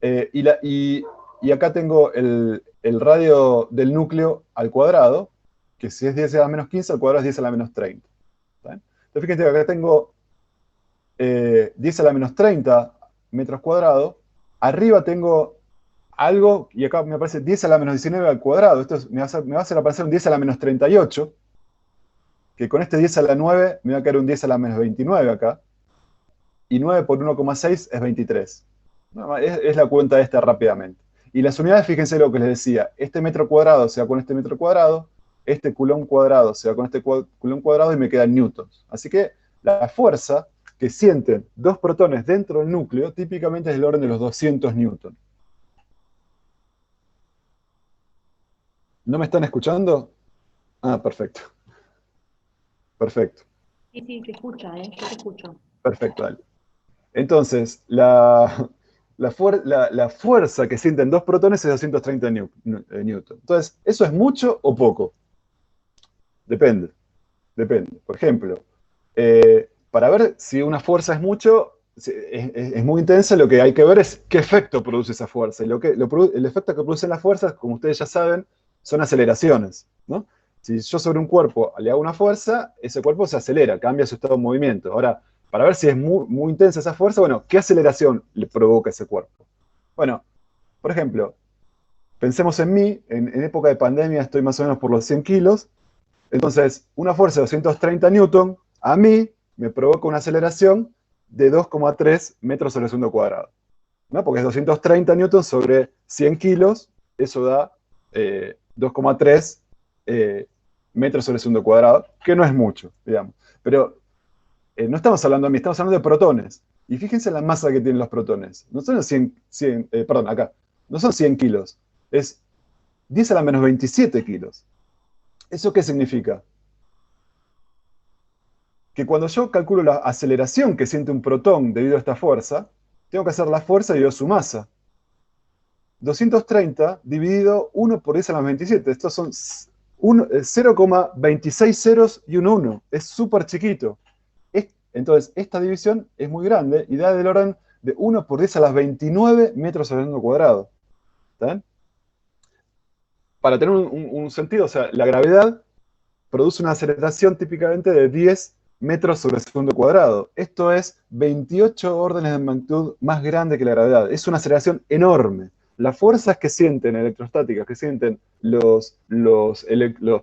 Y acá tengo el radio del núcleo al cuadrado, que si es 10 a la menos 15, al cuadrado es 10 a la menos 30. ¿Saben? Entonces fíjense que acá tengo 10 a la menos 30 metros cuadrados. Arriba tengo algo, y acá me aparece 10 a la menos 19 al cuadrado. Esto me va a hacer aparecer un 10 a la menos 38, que con este 10 a la 9 me va a caer un 10 a la menos 29 acá. Y 9 por 1,6 es 23. No, es la cuenta esta rápidamente. Y las unidades, fíjense lo que les decía. Este metro cuadrado se va con este metro cuadrado, este Coulomb cuadrado se va con este Coulomb cuadrado y me quedan newtons. Así que la fuerza que sienten dos protones dentro del núcleo típicamente es del orden de los 200 newtons. ¿No me están escuchando? Ah, perfecto. Perfecto. Sí, te escucha, yo te escucho. Perfecto, dale. Entonces, la fuerza que sienten dos protones es 230 newton. Entonces, ¿eso es mucho o poco? Depende. Por ejemplo, para ver si una fuerza es mucho, es muy intensa, lo que hay que ver es qué efecto produce esa fuerza. Y el efecto que producen las fuerzas, como ustedes ya saben, son aceleraciones, ¿no? Si yo sobre un cuerpo le hago una fuerza, ese cuerpo se acelera, cambia su estado de movimiento. Ahora, para ver si es muy intensa esa fuerza, bueno, ¿qué aceleración le provoca ese cuerpo? Bueno, por ejemplo, pensemos en mí, en época de pandemia estoy más o menos por los 100 kilos, entonces una fuerza de 230 newton a mí me provoca una aceleración de 2,3 metros sobre el segundo cuadrado, ¿no? Porque es 230 newtons sobre 100 kilos, eso da 2,3 metros sobre el segundo cuadrado, que no es mucho, digamos. Pero no estamos hablando de mí, estamos hablando de protones. Y fíjense la masa que tienen los protones. No son 100 kilos, es 10 a la menos 27 kilos. ¿Eso qué significa? Que cuando yo calculo la aceleración que siente un protón debido a esta fuerza, tengo que hacer la fuerza dividido su masa. 230 dividido 1 por 10 a la menos 27. Estos son 0,26 ceros y un 1. Es súper chiquito. Entonces, esta división es muy grande y da del orden de 1 por 10 a las 29 metros sobre el segundo cuadrado. ¿Está bien? Para tener un sentido, o sea, la gravedad produce una aceleración típicamente de 10 metros sobre el segundo cuadrado. Esto es 28 órdenes de magnitud más grande que la gravedad. Es una aceleración enorme. Las fuerzas que sienten electrostáticas, que sienten los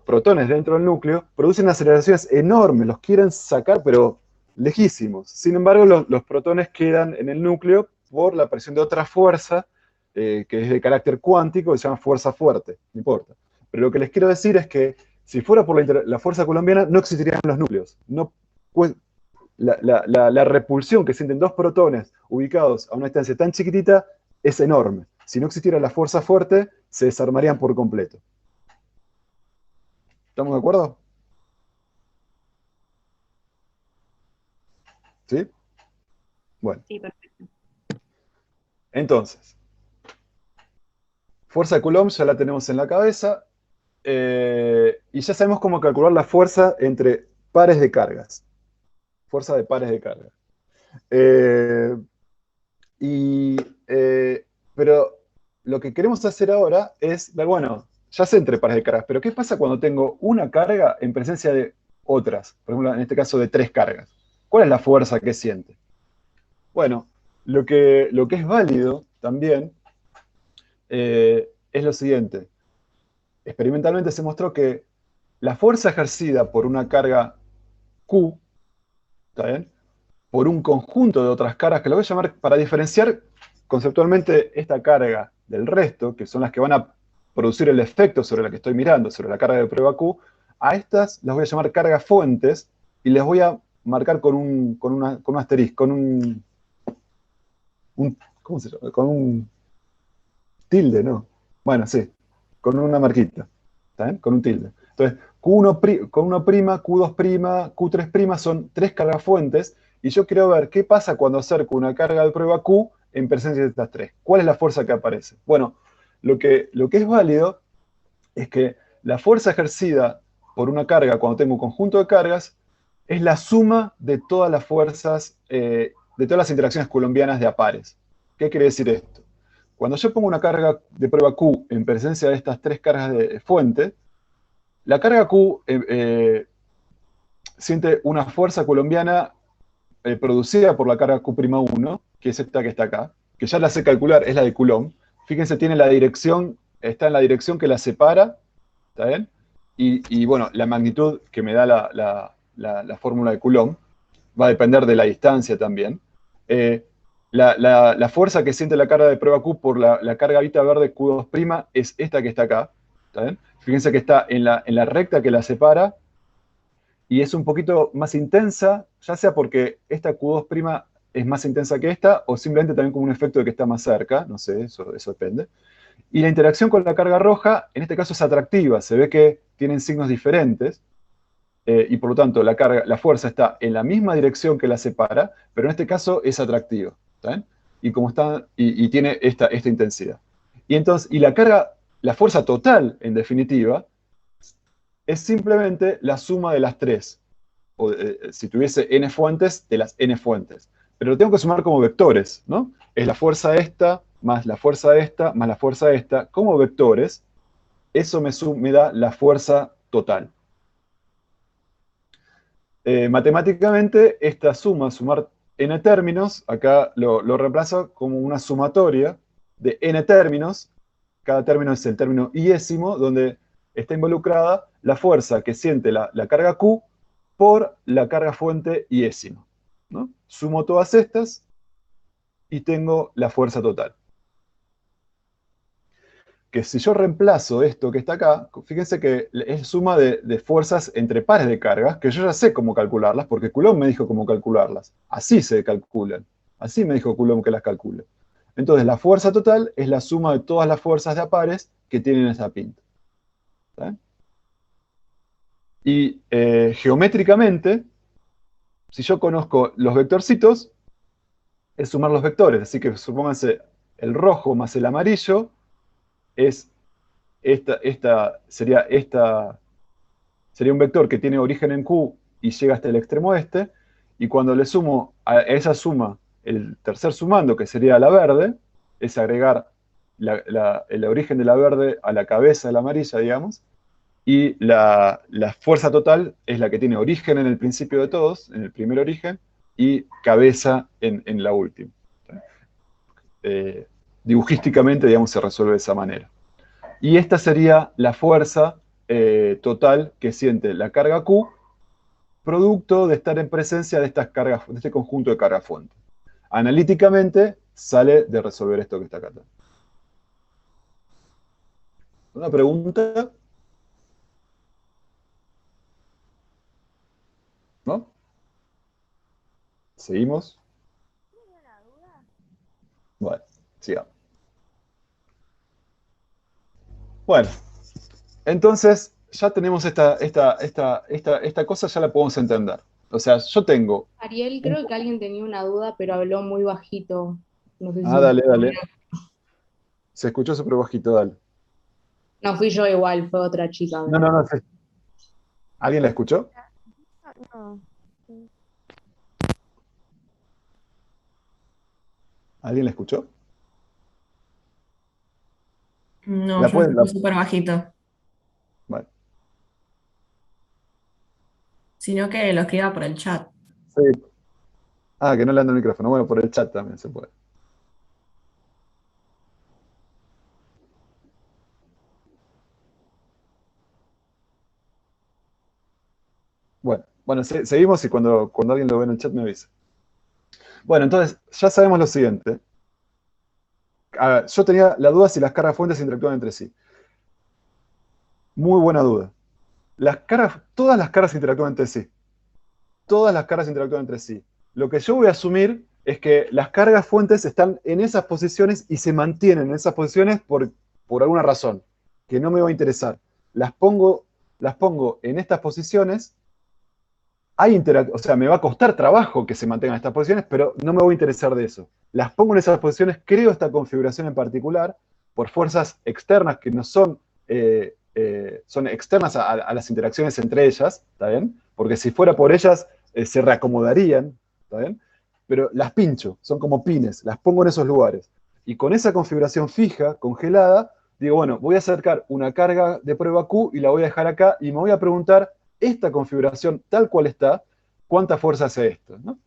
protones dentro del núcleo, producen aceleraciones enormes, los quieren sacar, pero lejísimos. Sin embargo, los protones quedan en el núcleo por la presión de otra fuerza, que es de carácter cuántico, que se llama fuerza fuerte, no importa. Pero lo que les quiero decir es que si fuera por la fuerza coulombiana, no existirían los núcleos. No, pues, la repulsión que sienten dos protones ubicados a una distancia tan chiquitita es enorme. Si no existiera la fuerza fuerte, se desarmarían por completo. ¿Estamos de acuerdo? ¿Sí? Bueno. Sí, perfecto. Entonces, fuerza de Coulomb ya la tenemos en la cabeza. Y ya sabemos cómo calcular la fuerza entre pares de cargas. Fuerza de pares de carga. Pero lo que queremos hacer ahora es ver, bueno, ya sé entre pares de cargas, pero ¿qué pasa cuando tengo una carga en presencia de otras? Por ejemplo, en este caso de 3 cargas. ¿Cuál es la fuerza que siente? Bueno, lo que es válido también es lo siguiente. Experimentalmente se mostró que la fuerza ejercida por una carga Q, ¿está bien?, por un conjunto de otras cargas, que lo voy a llamar, para diferenciar conceptualmente esta carga del resto, que son las que van a producir el efecto sobre la que estoy mirando, sobre la carga de prueba Q, a estas las voy a llamar cargas fuentes y les voy a marcar con un asterisco, ¿cómo se llama? Con un tilde, ¿no? Bueno, sí, con una marquita, ¿está bien? Con un tilde. Entonces, Q1', Q2', Q3' son 3 cargas fuentes, y yo quiero ver qué pasa cuando acerco una carga de prueba Q en presencia de estas 3. ¿Cuál es la fuerza que aparece? Bueno, lo que es válido es que la fuerza ejercida por una carga cuando tengo un conjunto de cargas es la suma de todas las fuerzas, de todas las interacciones coulombianas de a pares. ¿Qué quiere decir esto? Cuando yo pongo una carga de prueba Q en presencia de estas 3 cargas de fuente, la carga Q siente una fuerza coulombiana producida por la carga Q'1, que es esta que está acá, que ya la sé calcular, es la de Coulomb. Fíjense, tiene la dirección, está en la dirección que la separa, ¿está bien? Y bueno, la magnitud que me da la fórmula de Coulomb va a depender de la distancia también. La fuerza que siente la carga de prueba Q por la carga beta verde Q2' es esta que está acá, ¿está bien? Fíjense que está en la recta que la separa, y es un poquito más intensa, ya sea porque esta Q2' es más intensa que esta, o simplemente también como un efecto de que está más cerca, no sé, eso depende. Y la interacción con la carga roja, en este caso es atractiva, se ve que tienen signos diferentes, y por lo tanto la fuerza está en la misma dirección que la separa, pero en este caso es atractiva, ¿está bien? Y tiene esta intensidad. Y entonces, la fuerza total, en definitiva, es simplemente la suma de las 3. O si tuviese n fuentes, de las n fuentes. Pero lo tengo que sumar como vectores, ¿no? Es la fuerza esta, más la fuerza esta, más la fuerza esta, como vectores. Eso me da la fuerza total. Matemáticamente, esta sumar n términos, acá lo reemplazo como una sumatoria de n términos. Cada término es el término iésimo, donde está involucrada la fuerza que siente la carga Q por la carga fuente iésima, ¿no? Sumo todas estas y tengo la fuerza total. Que si yo reemplazo esto que está acá, fíjense que es suma de fuerzas entre pares de cargas, que yo ya sé cómo calcularlas, porque Coulomb me dijo cómo calcularlas. Así se calculan. Así me dijo Coulomb que las calcule. Entonces, la fuerza total es la suma de todas las fuerzas de a pares que tienen esta pinta. ¿Está? Y geométricamente, si yo conozco los vectorcitos, es sumar los vectores. Así que supónganse, el rojo más el amarillo sería un vector que tiene origen en Q y llega hasta el extremo este, y cuando le sumo a esa suma el tercer sumando, que sería la verde, es agregar el origen de la verde a la cabeza de la amarilla, digamos, y la fuerza total es la que tiene origen en el principio de todos, en el primer origen, y cabeza en la última. Dibujísticamente, digamos, se resuelve de esa manera. Y esta sería la fuerza total que siente la carga Q, producto de estar en presencia de estas cargas, de este conjunto de cargas fuentes. Analíticamente sale de resolver esto que está acá. ¿Una pregunta? ¿No? ¿Seguimos? Bueno, sigamos. Bueno, entonces ya tenemos esta cosa, ya la podemos entender. O sea, yo tengo... Ariel, creo que alguien tenía una duda, pero habló muy bajito. No sé si Ah, dale, dale. Se escuchó súper bajito, dale. No fui yo igual, fue otra chica. No, no, no. ¿Alguien la escuchó? No, ¿Alguien la escuchó? No, ¿La yo lo pueden? escucho súper bajito, Bueno, sino que lo escriba por el chat. sí. Ah, que no le anda el micrófono. Bueno, por el chat también se puede. Bueno, seguimos y cuando alguien lo ve en el chat me avisa. Bueno, entonces ya sabemos lo siguiente. A ver, yo tenía la duda si las cargas fuentes interactúan entre sí. Muy buena duda. Todas las cargas interactúan entre sí. Todas las cargas interactúan entre sí. Lo que yo voy a asumir es que las cargas fuentes están en esas posiciones y se mantienen en esas posiciones por alguna razón, que no me va a interesar. Las pongo en estas posiciones. O sea, me va a costar trabajo que se mantengan estas posiciones, pero no me voy a interesar de eso. Las pongo en esas posiciones, creo esta configuración en particular, por fuerzas externas que no son, son externas a las interacciones entre ellas, ¿está bien? Porque si fuera por ellas, se reacomodarían, ¿está bien? Pero las pincho, son como pines, las pongo en esos lugares. Y con esa configuración fija, congelada, digo, bueno, voy a acercar una carga de prueba Q y la voy a dejar acá y me voy a preguntar, esta configuración tal cual está, ¿cuánta fuerza hace esto? ¿No?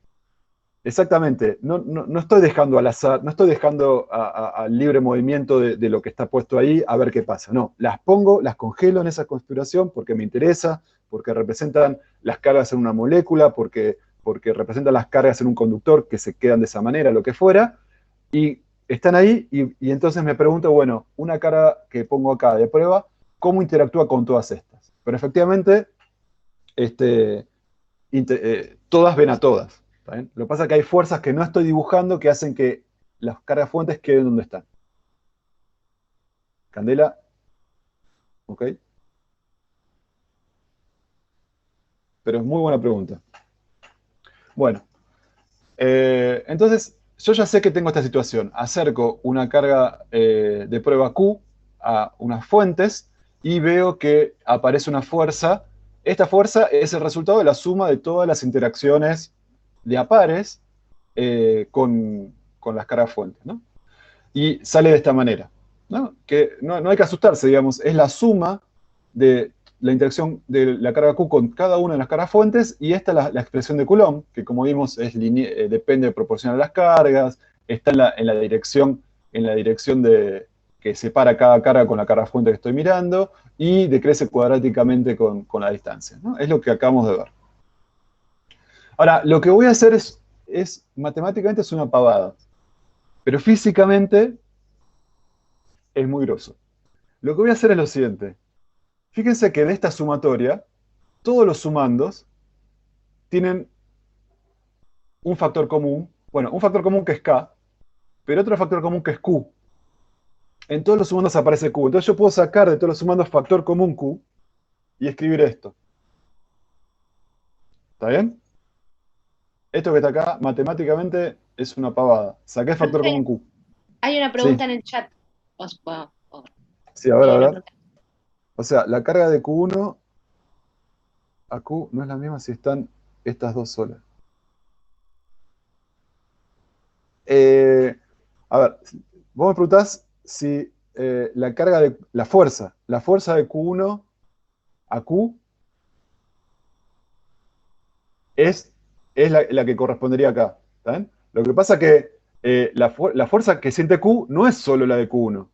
Exactamente, no estoy dejando al azar, no estoy dejando al libre movimiento de lo que está puesto ahí a ver qué pasa. No, las pongo, las congelo en esa configuración porque me interesa, porque representan las cargas en una molécula, porque representan las cargas en un conductor que se quedan de esa manera, lo que fuera, y están ahí y entonces me pregunto, bueno, una carga que pongo acá de prueba, ¿cómo interactúa con todas estas? Pero efectivamente, todas ven a todas. ¿Está bien? Lo que pasa es que hay fuerzas que no estoy dibujando que hacen que las cargas fuentes queden donde están. Candela. ¿Ok? Pero es muy buena pregunta. Bueno. Entonces, yo ya sé que tengo esta situación. Acerco una carga de prueba Q a unas fuentes y veo que aparece una fuerza. Esta fuerza es el resultado de la suma de todas las interacciones de a pares con las cargas fuentes, ¿no? Y sale de esta manera, ¿no? Que no hay que asustarse, digamos, es la suma de la interacción de la carga Q con cada una de las cargas fuentes, y esta es la expresión de Coulomb, que como vimos depende proporcional a las cargas, está en la dirección que separa cada carga con la carga fuente que estoy mirando, y decrece cuadráticamente con la distancia, ¿no? Es lo que acabamos de ver. Ahora, lo que voy a hacer es matemáticamente es una pavada, pero físicamente es muy grosso. Lo que voy a hacer es lo siguiente. Fíjense que de esta sumatoria, todos los sumandos tienen un factor común. Bueno, un factor común que es K, pero otro factor común que es Q. En todos los sumandos aparece Q. Entonces yo puedo sacar de todos los sumandos factor común Q y escribir esto. ¿Está bien? Esto que está acá, matemáticamente, es una pavada. Saqué factor común Q. Hay una pregunta Sí. en el chat. Sí, a ver. O sea, la carga de Q1 a Q no es la misma si están estas dos solas. A ver, vos me preguntás si la fuerza de Q1 a Q es la que correspondería acá. ¿Está bien? Lo que pasa es que la fuerza que siente Q no es solo la de Q1,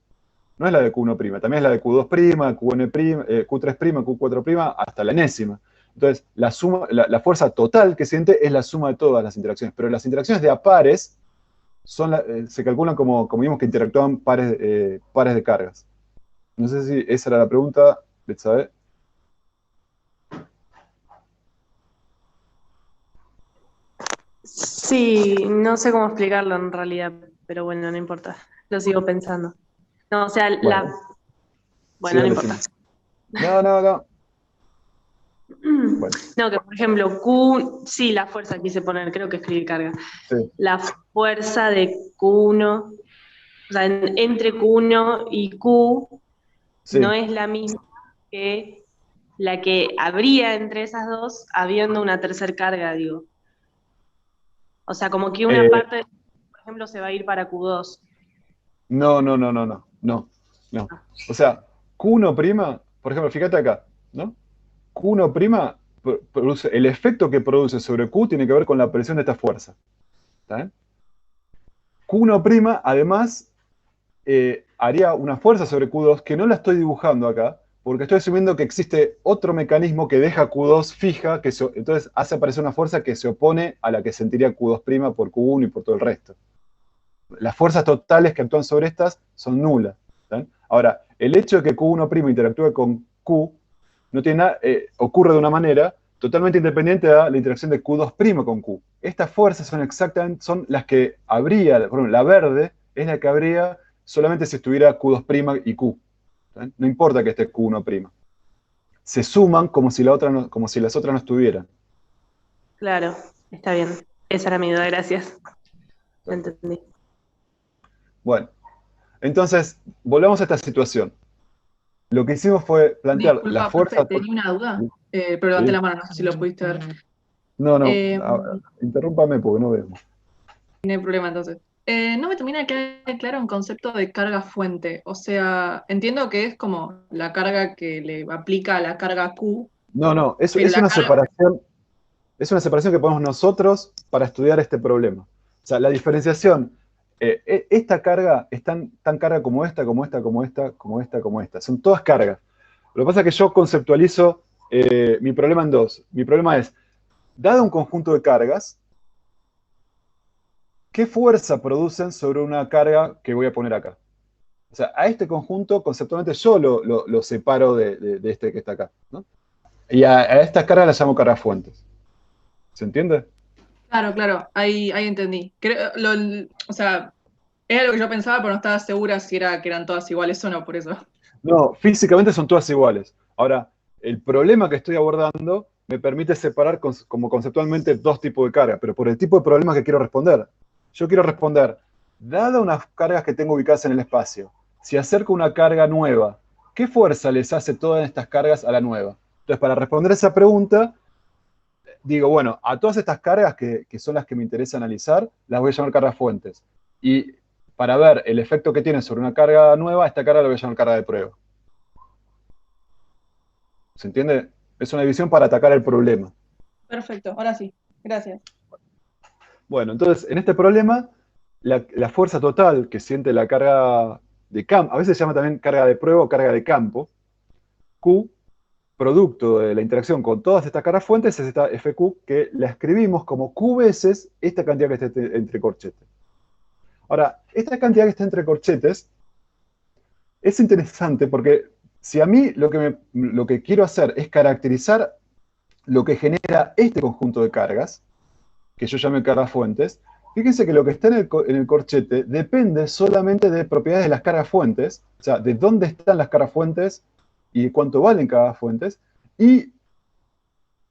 no es la de Q1', también es la de Q2', Q3', Q4', hasta la enésima. Entonces, la fuerza total que siente es la suma de todas las interacciones, pero las interacciones de a pares se calculan como vimos que interactúan pares de cargas. No sé si esa era la pregunta, Betsabe. Sí, no sé cómo explicarlo en realidad, pero bueno, no importa. Lo sigo pensando. No, o sea, Bueno, sí, Bueno, no dale, importa. sí. No. Bueno, No, que por ejemplo, Q, sí, la fuerza quise poner, creo que escribí carga. sí. La fuerza de Q1, o sea, entre Q1 y Q, no Sí. es la misma que la que habría entre esas dos, habiendo una tercer carga, digo. O sea, como que una Eh, parte, por ejemplo, se va a ir para Q2. no. O sea, Q1', por ejemplo, fíjate acá, ¿no? Q1' produce, el efecto que produce sobre Q tiene que ver con la presión de esta fuerza. ¿Está bien? Q1', además, haría una fuerza sobre Q2 que no la estoy dibujando acá, porque estoy asumiendo que existe otro mecanismo que deja Q2 fija, entonces hace aparecer una fuerza que se opone a la que sentiría Q2' por Q1 y por todo el resto. Las fuerzas totales que actúan sobre estas son nulas. ¿Está? Ahora, el hecho de que Q1' interactúe con Q no tiene ocurre de una manera totalmente independiente de la interacción de Q2' con Q. Estas fuerzas son las que habría, por ejemplo, la verde es la que habría solamente si estuviera Q2' y Q. ¿Está? No importa que esté Q1'. Se suman como si las otras no estuvieran. Claro, está bien. Esa era mi duda, gracias. Lo ¿Está? entendí. Bueno, entonces, volvamos a esta situación. Lo que hicimos fue plantear la Disculpa, profe, fuerza. tenía una duda, pero levanté Sí. la mano, no sé si lo pudiste ver. No, Eh, interrúmpame porque no vemos. no hay problema entonces. No me termina de quedar claro un concepto de carga fuente. O sea, entiendo que es como la carga que le aplica a la carga Q, No, pero es la una carga. separación. Es una separación que ponemos nosotros para estudiar este problema. O sea, la diferenciación, esta carga es tan carga como esta, como esta, como esta, como esta, como esta. Son todas cargas. Lo que pasa es que yo conceptualizo mi problema en dos. Mi problema es, dado un conjunto de cargas, ¿qué fuerza producen sobre una carga que voy a poner acá? O sea, a este conjunto, conceptualmente, yo lo separo de este que está acá, ¿no? Y a estas cargas las llamo cargas fuentes. ¿Se entiende? Claro, ahí entendí. O sea, era lo que yo pensaba, pero no estaba segura si era que eran todas iguales o no, por eso. No, físicamente son todas iguales. Ahora, el problema que estoy abordando me permite separar como conceptualmente dos tipos de carga, pero por el tipo de problema que quiero responder. Yo quiero responder, dada unas cargas que tengo ubicadas en el espacio, si acerco una carga nueva, ¿qué fuerza les hace todas estas cargas a la nueva? Entonces, para responder esa pregunta, digo, bueno, a todas estas cargas que son las que me interesa analizar, las voy a llamar cargas fuentes. Y para ver el efecto que tiene sobre una carga nueva, esta carga la voy a llamar carga de prueba. ¿Se entiende? Es una división para atacar el problema. Perfecto, ahora sí. Gracias. Bueno, entonces, en este problema, la fuerza total que siente la carga de campo, a veces se llama también carga de prueba o carga de campo, Q, producto de la interacción con todas estas cargas fuentes, es esta FQ, que la escribimos como Q veces esta cantidad que está entre corchetes. Ahora, esta cantidad que está entre corchetes es interesante porque si a mí lo que quiero hacer es caracterizar lo que genera este conjunto de cargas, que yo llame cargas fuentes, fíjense que lo que está en el corchete depende solamente de propiedades de las cargas fuentes, o sea, de dónde están las cargas fuentes y cuánto valen cada fuentes, y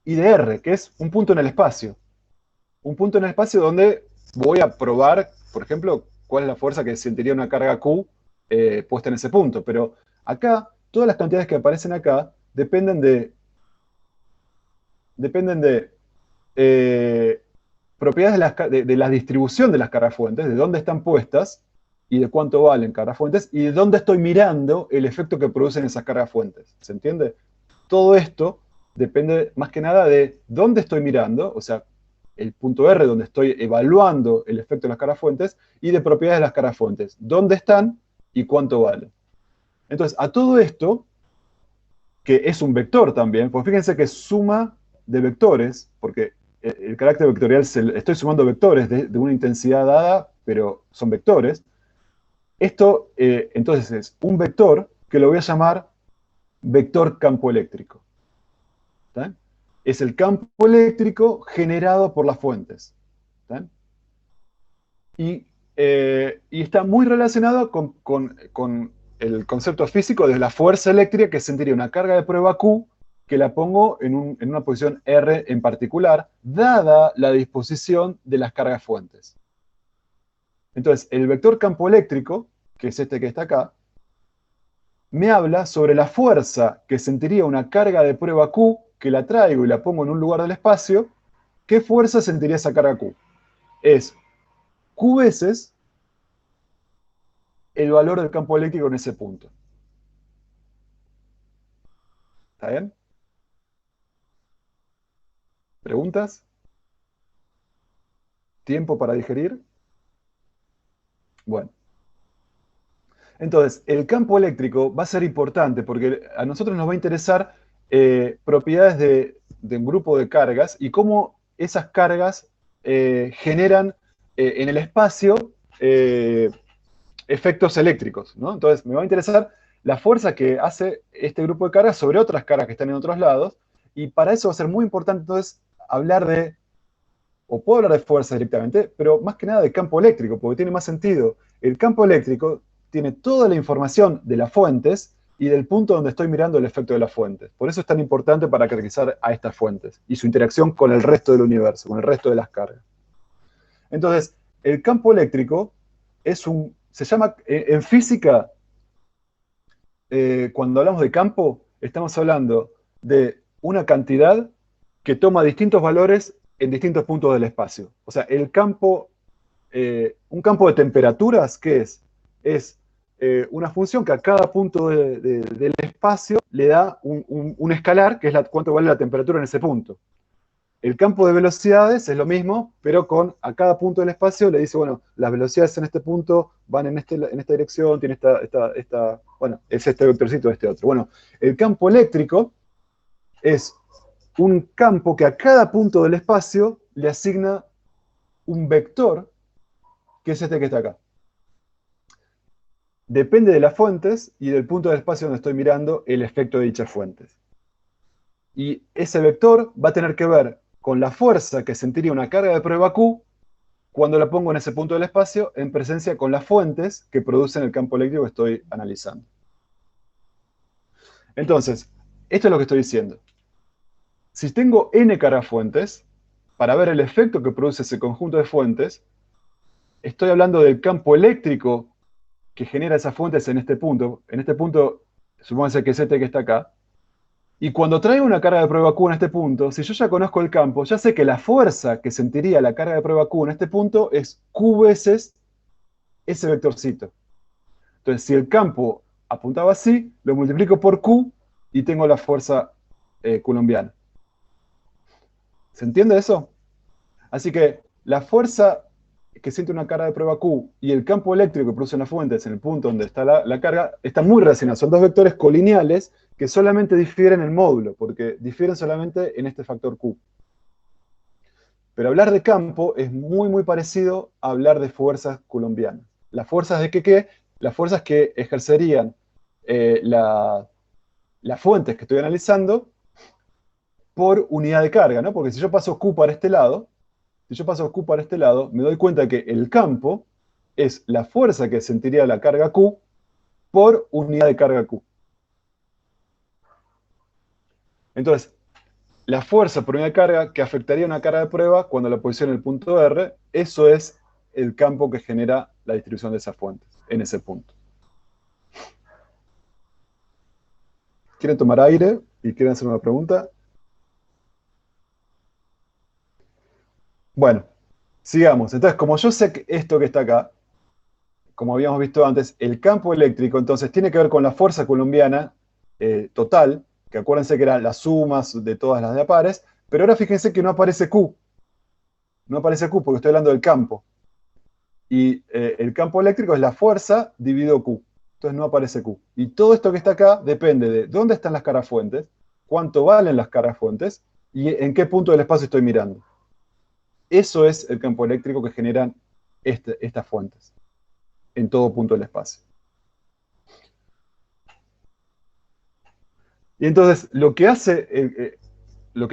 de R, que es un punto en el espacio. Un punto en el espacio donde voy a probar, por ejemplo, cuál es la fuerza que sentiría una carga Q puesta en ese punto. Pero acá, todas las cantidades que aparecen acá dependen de propiedades de la distribución de las cargas fuentes, de dónde están puestas y de cuánto valen cargas fuentes y de dónde estoy mirando el efecto que producen esas cargas fuentes. ¿Se entiende? Todo esto depende más que nada de dónde estoy mirando, o sea, el punto R donde estoy evaluando el efecto de las cargas fuentes y de propiedades de las cargas fuentes. ¿Dónde están y cuánto valen? Entonces, a todo esto, que es un vector también, pues fíjense que es suma de vectores, porque el carácter vectorial, estoy sumando vectores de una intensidad dada, pero son vectores. Esto, entonces, es un vector que lo voy a llamar vector campo eléctrico. ¿Está? Es el campo eléctrico generado por las fuentes. ¿Está? Y está muy relacionado con el concepto físico de la fuerza eléctrica, que sentiría una carga de prueba Q, que la pongo en una posición R en particular, dada la disposición de las cargas fuentes. Entonces, el vector campo eléctrico, que es este que está acá, me habla sobre la fuerza que sentiría una carga de prueba Q, que la traigo y la pongo en un lugar del espacio. ¿Qué fuerza sentiría esa carga Q? Es Q veces el valor del campo eléctrico en ese punto. ¿Está bien? ¿Preguntas? ¿Tiempo para digerir? Bueno. Entonces, el campo eléctrico va a ser importante porque a nosotros nos va a interesar propiedades de un grupo de cargas y cómo esas cargas generan en el espacio efectos eléctricos, ¿no? Entonces, me va a interesar la fuerza que hace este grupo de cargas sobre otras cargas que están en otros lados, y para eso va a ser muy importante, entonces, puedo hablar de fuerza directamente, pero más que nada de campo eléctrico, porque tiene más sentido. El campo eléctrico tiene toda la información de las fuentes y del punto donde estoy mirando el efecto de las fuentes. Por eso es tan importante para caracterizar a estas fuentes y su interacción con el resto del universo, con el resto de las cargas. Entonces, el campo eléctrico se llama, en física, cuando hablamos de campo, estamos hablando de una cantidad que toma distintos valores en distintos puntos del espacio. O sea, un campo de temperaturas, ¿qué es? Es una función que a cada punto del espacio le da un escalar, que es cuánto vale la temperatura en ese punto. El campo de velocidades es lo mismo, pero a cada punto del espacio le dice, bueno, las velocidades en este punto van en esta dirección, tiene bueno, es este vectorcito, este otro. Bueno, el campo eléctrico es un campo que a cada punto del espacio le asigna un vector, que es este que está acá. Depende de las fuentes y del punto del espacio donde estoy mirando el efecto de dichas fuentes. Y ese vector va a tener que ver con la fuerza que sentiría una carga de prueba Q cuando la pongo en ese punto del espacio en presencia con las fuentes que producen el campo eléctrico que estoy analizando. Entonces, esto es lo que estoy diciendo. Si tengo n cargas fuentes, para ver el efecto que produce ese conjunto de fuentes, estoy hablando del campo eléctrico que genera esas fuentes en este punto. En este punto, supónganse que es este que está acá. Y cuando traigo una carga de prueba Q en este punto, si yo ya conozco el campo, ya sé que la fuerza que sentiría la carga de prueba Q en este punto es Q veces ese vectorcito. Entonces, si el campo apuntaba así, lo multiplico por Q y tengo la fuerza coulombiana. ¿Se entiende eso? Así que la fuerza que siente una carga de prueba Q y el campo eléctrico que producen las fuentes en el punto donde está la carga, están muy relacionados. Son dos vectores colineales que solamente difieren en módulo, porque difieren solamente en este factor Q. Pero hablar de campo es muy, muy parecido a hablar de fuerzas coulombianas. ¿Las fuerzas de qué? Las fuerzas que ejercerían las fuentes que estoy analizando por unidad de carga, ¿no? Porque si yo paso Q para este lado, me doy cuenta que el campo es la fuerza que sentiría la carga Q por unidad de carga Q. Entonces, la fuerza por unidad de carga que afectaría una carga de prueba cuando la posiciono en el punto R, eso es el campo que genera la distribución de esas fuentes en ese punto. ¿Quieren tomar aire y quieren hacer una pregunta? Bueno, Sigamos. Entonces, como yo sé que esto que está acá, como habíamos visto antes, el campo eléctrico, entonces, tiene que ver con la fuerza coulombiana total, que acuérdense que eran las sumas de todas las de a pares, pero ahora fíjense que no aparece Q. No aparece Q porque estoy hablando del campo. Y el campo eléctrico es la fuerza dividido Q. Entonces no aparece Q. Y todo esto que está acá depende de dónde están las caras fuentes, cuánto valen las caras fuentes y en qué punto del espacio estoy mirando. Eso es el campo eléctrico que generan estas fuentes en todo punto del espacio. Y entonces lo que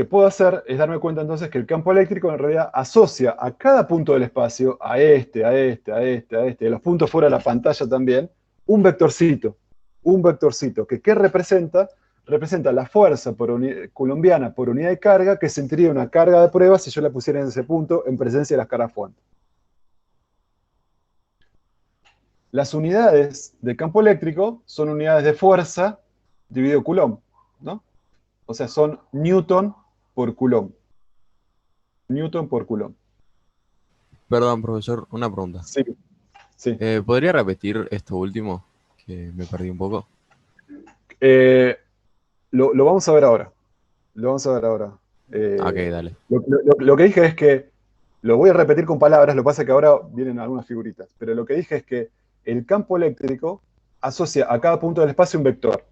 puedo hacer es darme cuenta entonces que el campo eléctrico en realidad asocia a cada punto del espacio, a este, y los puntos fuera de la pantalla también, un vectorcito, que ¿qué representa? Representa la fuerza coulombiana por unidad de carga que sentiría una carga de prueba si yo la pusiera en ese punto en presencia de las caras fuentes. Las unidades de campo eléctrico son unidades de fuerza dividido Coulomb, ¿no? O sea, son Newton por Coulomb. Newton por Coulomb. Perdón, profesor, una pregunta. Sí, sí. ¿Podría repetir esto último? Que me perdí un poco. Lo vamos a ver ahora. Lo vamos a ver ahora. Ok, dale. Lo que dije es que, lo voy a repetir con palabras, lo que pasa es que ahora vienen algunas figuritas, pero lo que dije es que el campo eléctrico asocia a cada punto del espacio un vector.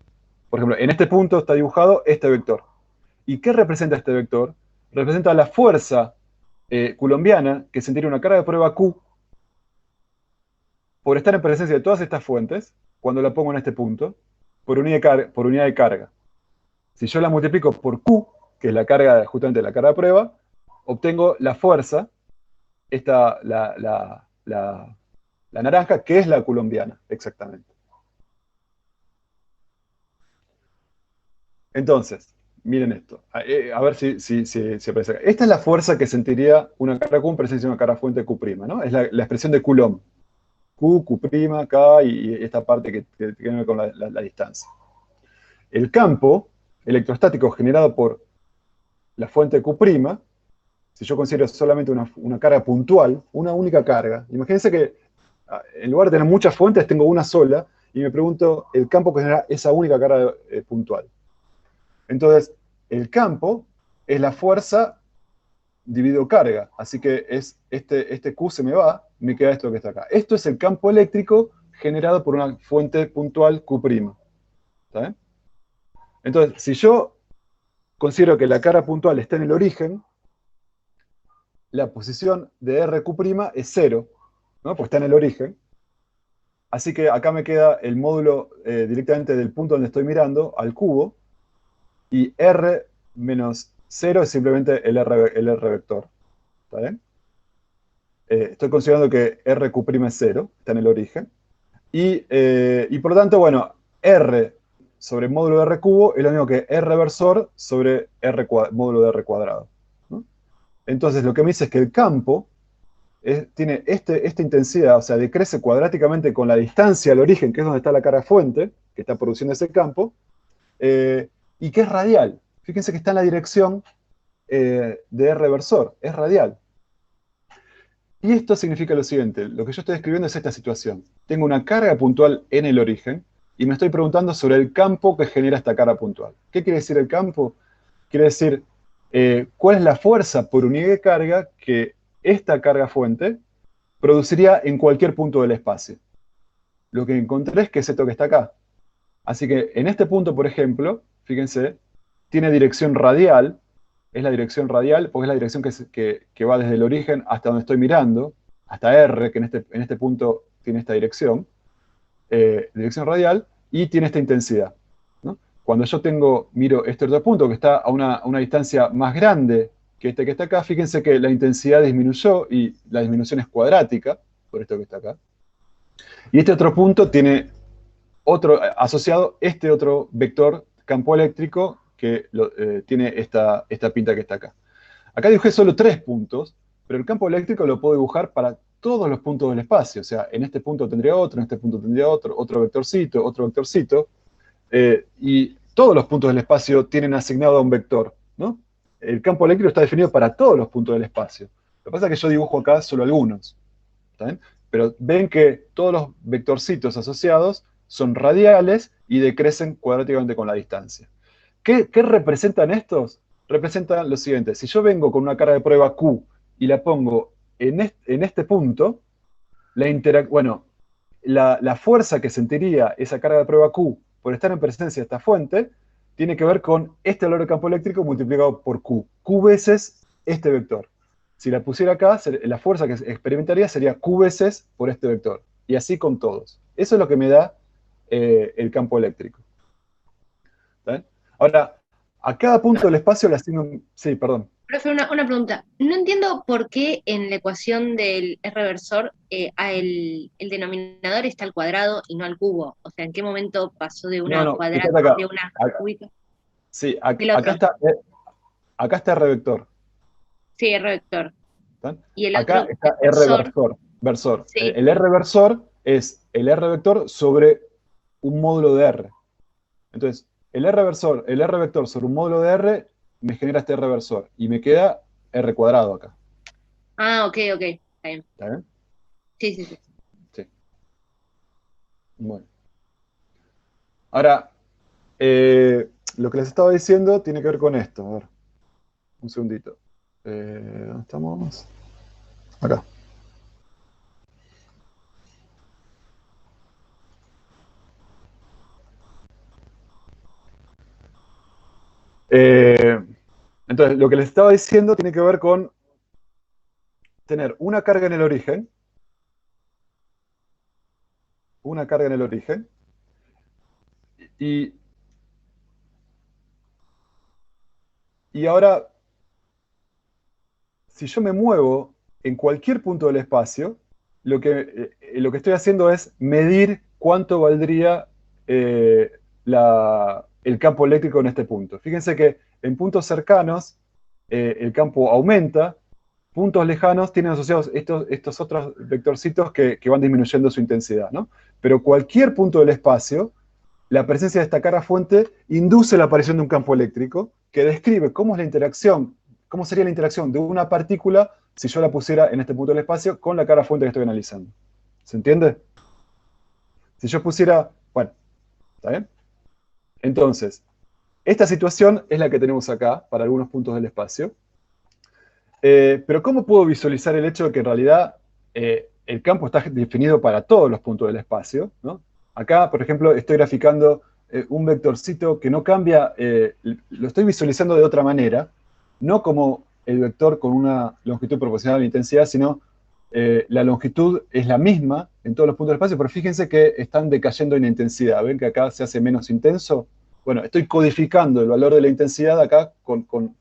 Por ejemplo, en este punto está dibujado este vector. ¿Y qué representa este vector? Representa la fuerza coulombiana que sentiría una carga de prueba Q por estar en presencia de todas estas fuentes, cuando la pongo en este punto, por unidad de carga. Si yo la multiplico por Q, que es la carga, justamente la carga de prueba, obtengo la fuerza, la naranja, que es la coulombiana, exactamente. Entonces, miren esto. A ver si aparece acá. Esta es la fuerza que sentiría una carga Q en presencia de una carga fuente Q', ¿no? Es la expresión de Coulomb. Q, Q', K y esta parte que tiene que ver con la distancia. El campo electrostático generado por la fuente Q', si yo considero solamente una carga puntual, una única carga, imagínense que en lugar de tener muchas fuentes, tengo una sola, y me pregunto el campo que genera esa única carga puntual. Entonces, el campo es la fuerza dividido carga, así que es este Q se me va, me queda esto que está acá. Esto es el campo eléctrico generado por una fuente puntual Q'. ¿Está bien? Entonces, si yo considero que la carga puntual está en el origen, la posición de RQ' es 0, ¿no? Pues está en el origen. Así que acá me queda el módulo directamente del punto donde estoy mirando, al cubo, y R menos 0 es simplemente el R vector. ¿Está bien? Estoy considerando que RQ' es 0, está en el origen. Y por lo tanto, bueno, R sobre módulo de R cubo es lo mismo que R versor sobre módulo de R cuadrado, ¿no? Entonces lo que me dice es que el campo tiene esta intensidad, o sea, decrece cuadráticamente con la distancia al origen, que es donde está la carga fuente, que está produciendo ese campo, y que es radial. Fíjense que está en la dirección de R versor, es radial. Y esto significa lo siguiente, lo que yo estoy describiendo es esta situación. Tengo una carga puntual en el origen, y me estoy preguntando sobre el campo que genera esta carga puntual. ¿Qué quiere decir el campo? Quiere decir, ¿cuál es la fuerza por unidad de carga que esta carga fuente produciría en cualquier punto del espacio? Lo que encontré es que es esto que está acá. Así que en este punto, por ejemplo, fíjense, tiene dirección radial, es la dirección radial, porque es la dirección que va desde el origen hasta donde estoy mirando, hasta R, que en este punto tiene esta dirección radial, y tiene esta intensidad, ¿no? Cuando yo miro este otro punto, que está a una distancia más grande que este que está acá, fíjense que la intensidad disminuyó, y la disminución es cuadrática, por esto que está acá. Y este otro punto tiene asociado este otro vector campo eléctrico que tiene esta pinta que está acá. Acá dibujé solo 3 puntos, pero el campo eléctrico lo puedo dibujar para todos los puntos del espacio. O sea, en este punto tendría otro, en este punto tendría otro vectorcito, y todos los puntos del espacio tienen asignado a un vector, ¿no? El campo eléctrico está definido para todos los puntos del espacio. Lo que pasa es que yo dibujo acá solo algunos. ¿Está bien? Pero ven que todos los vectorcitos asociados son radiales y decrecen cuadráticamente con la distancia. ¿Qué representan estos? Representan lo siguiente. Si yo vengo con una carga de prueba Q y la pongo en este punto, la fuerza que sentiría esa carga de prueba Q por estar en presencia de esta fuente tiene que ver con este valor de campo eléctrico multiplicado por Q. Q veces este vector. Si la pusiera acá, la fuerza que experimentaría sería Q veces por este vector. Y así con todos. Eso es lo que me da el campo eléctrico. ¿Está bien? Ahora, a cada punto del espacio le asigno un... Sí, perdón. Profe, una pregunta. No entiendo por qué en la ecuación del reversor el denominador está al cuadrado y no al cubo. O sea, ¿en qué momento pasó de una No, cuadrada, fíjate acá. de una cúbica? Sí, El acá otro. está R vector. Sí, R vector. ¿Está? Y el Acá otro está R versor. Sí. El R versor es el R vector sobre un módulo de R. Entonces, el R vector sobre un módulo de R me genera este R versor. Y me queda R cuadrado acá. Ah, ok. Está bien. ¿Está bien? Sí. Sí. Bueno. Ahora, lo que les estaba diciendo tiene que ver con esto. A ver, un segundito. ¿Dónde estamos? Acá. Entonces, lo que les estaba diciendo tiene que ver con tener una carga en el origen, y ahora, si yo me muevo en cualquier punto del espacio, lo que estoy haciendo es medir cuánto valdría el campo eléctrico en este punto. Fíjense que en puntos cercanos el campo aumenta, puntos lejanos tienen asociados estos otros vectorcitos que van disminuyendo su intensidad, ¿no? Pero cualquier punto del espacio, la presencia de esta carga fuente induce la aparición de un campo eléctrico que describe cómo sería la interacción de una partícula si yo la pusiera en este punto del espacio con la carga fuente que estoy analizando. ¿Se entiende? Si yo pusiera... Bueno, ¿está bien? Entonces, esta situación es la que tenemos acá para algunos puntos del espacio. Pero ¿cómo puedo visualizar el hecho de que en realidad el campo está definido para todos los puntos del espacio, ¿no? Acá, por ejemplo, estoy graficando un vectorcito que no cambia, lo estoy visualizando de otra manera, no como el vector con una longitud proporcional a la intensidad, sino la longitud es la misma en todos los puntos del espacio, pero fíjense que están decayendo en intensidad. ¿Ven que acá se hace menos intenso? Bueno, estoy codificando el valor de la intensidad acá con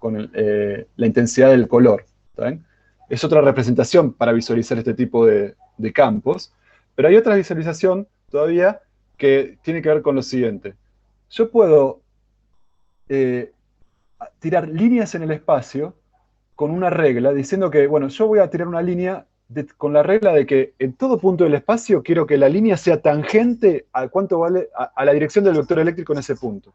la intensidad del color. ¿Está bien? Es otra representación para visualizar este tipo de campos, pero hay otra visualización todavía que tiene que ver con lo siguiente. Yo puedo tirar líneas en el espacio con una regla, diciendo que, bueno, yo voy a tirar una línea con la regla de que en todo punto del espacio quiero que la línea sea tangente a cuánto vale a la dirección del vector eléctrico en ese punto.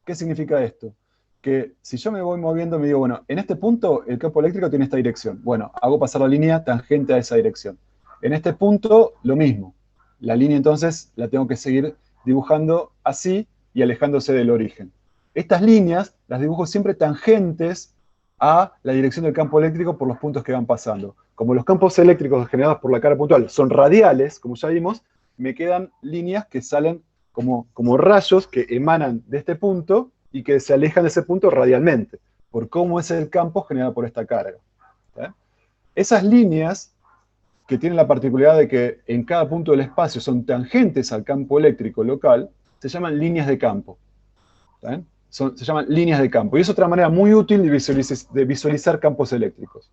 ¿Qué significa esto? Que si yo me voy moviendo, me digo, bueno, en este punto el campo eléctrico tiene esta dirección. Bueno, hago pasar la línea tangente a esa dirección. En este punto, lo mismo. La línea entonces la tengo que seguir dibujando así y alejándose del origen. Estas líneas las dibujo siempre tangentes a la dirección del campo eléctrico por los puntos que van pasando. Como los campos eléctricos generados por la carga puntual son radiales, como ya vimos, me quedan líneas que salen como rayos que emanan de este punto y que se alejan de ese punto radialmente, por cómo es el campo generado por esta carga. ¿Está? Esas líneas, que tienen la particularidad de que en cada punto del espacio son tangentes al campo eléctrico local, se llaman líneas de campo. ¿Está bien? Se llaman líneas de campo. Y es otra manera muy útil de visualizar campos eléctricos.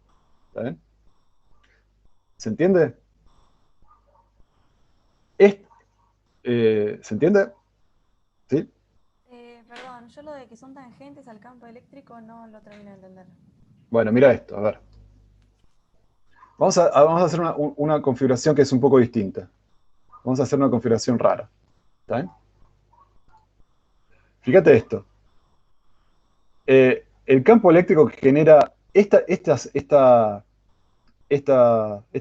¿Está bien? ¿Se entiende? ¿Se entiende? ¿Sí? Perdón, yo lo de que son tangentes al campo eléctrico no lo termino de entender. Bueno, mira esto, a ver. Vamos a hacer una configuración que es un poco distinta. Vamos a hacer una configuración rara. ¿Está bien? Fíjate esto. El campo eléctrico que genera esta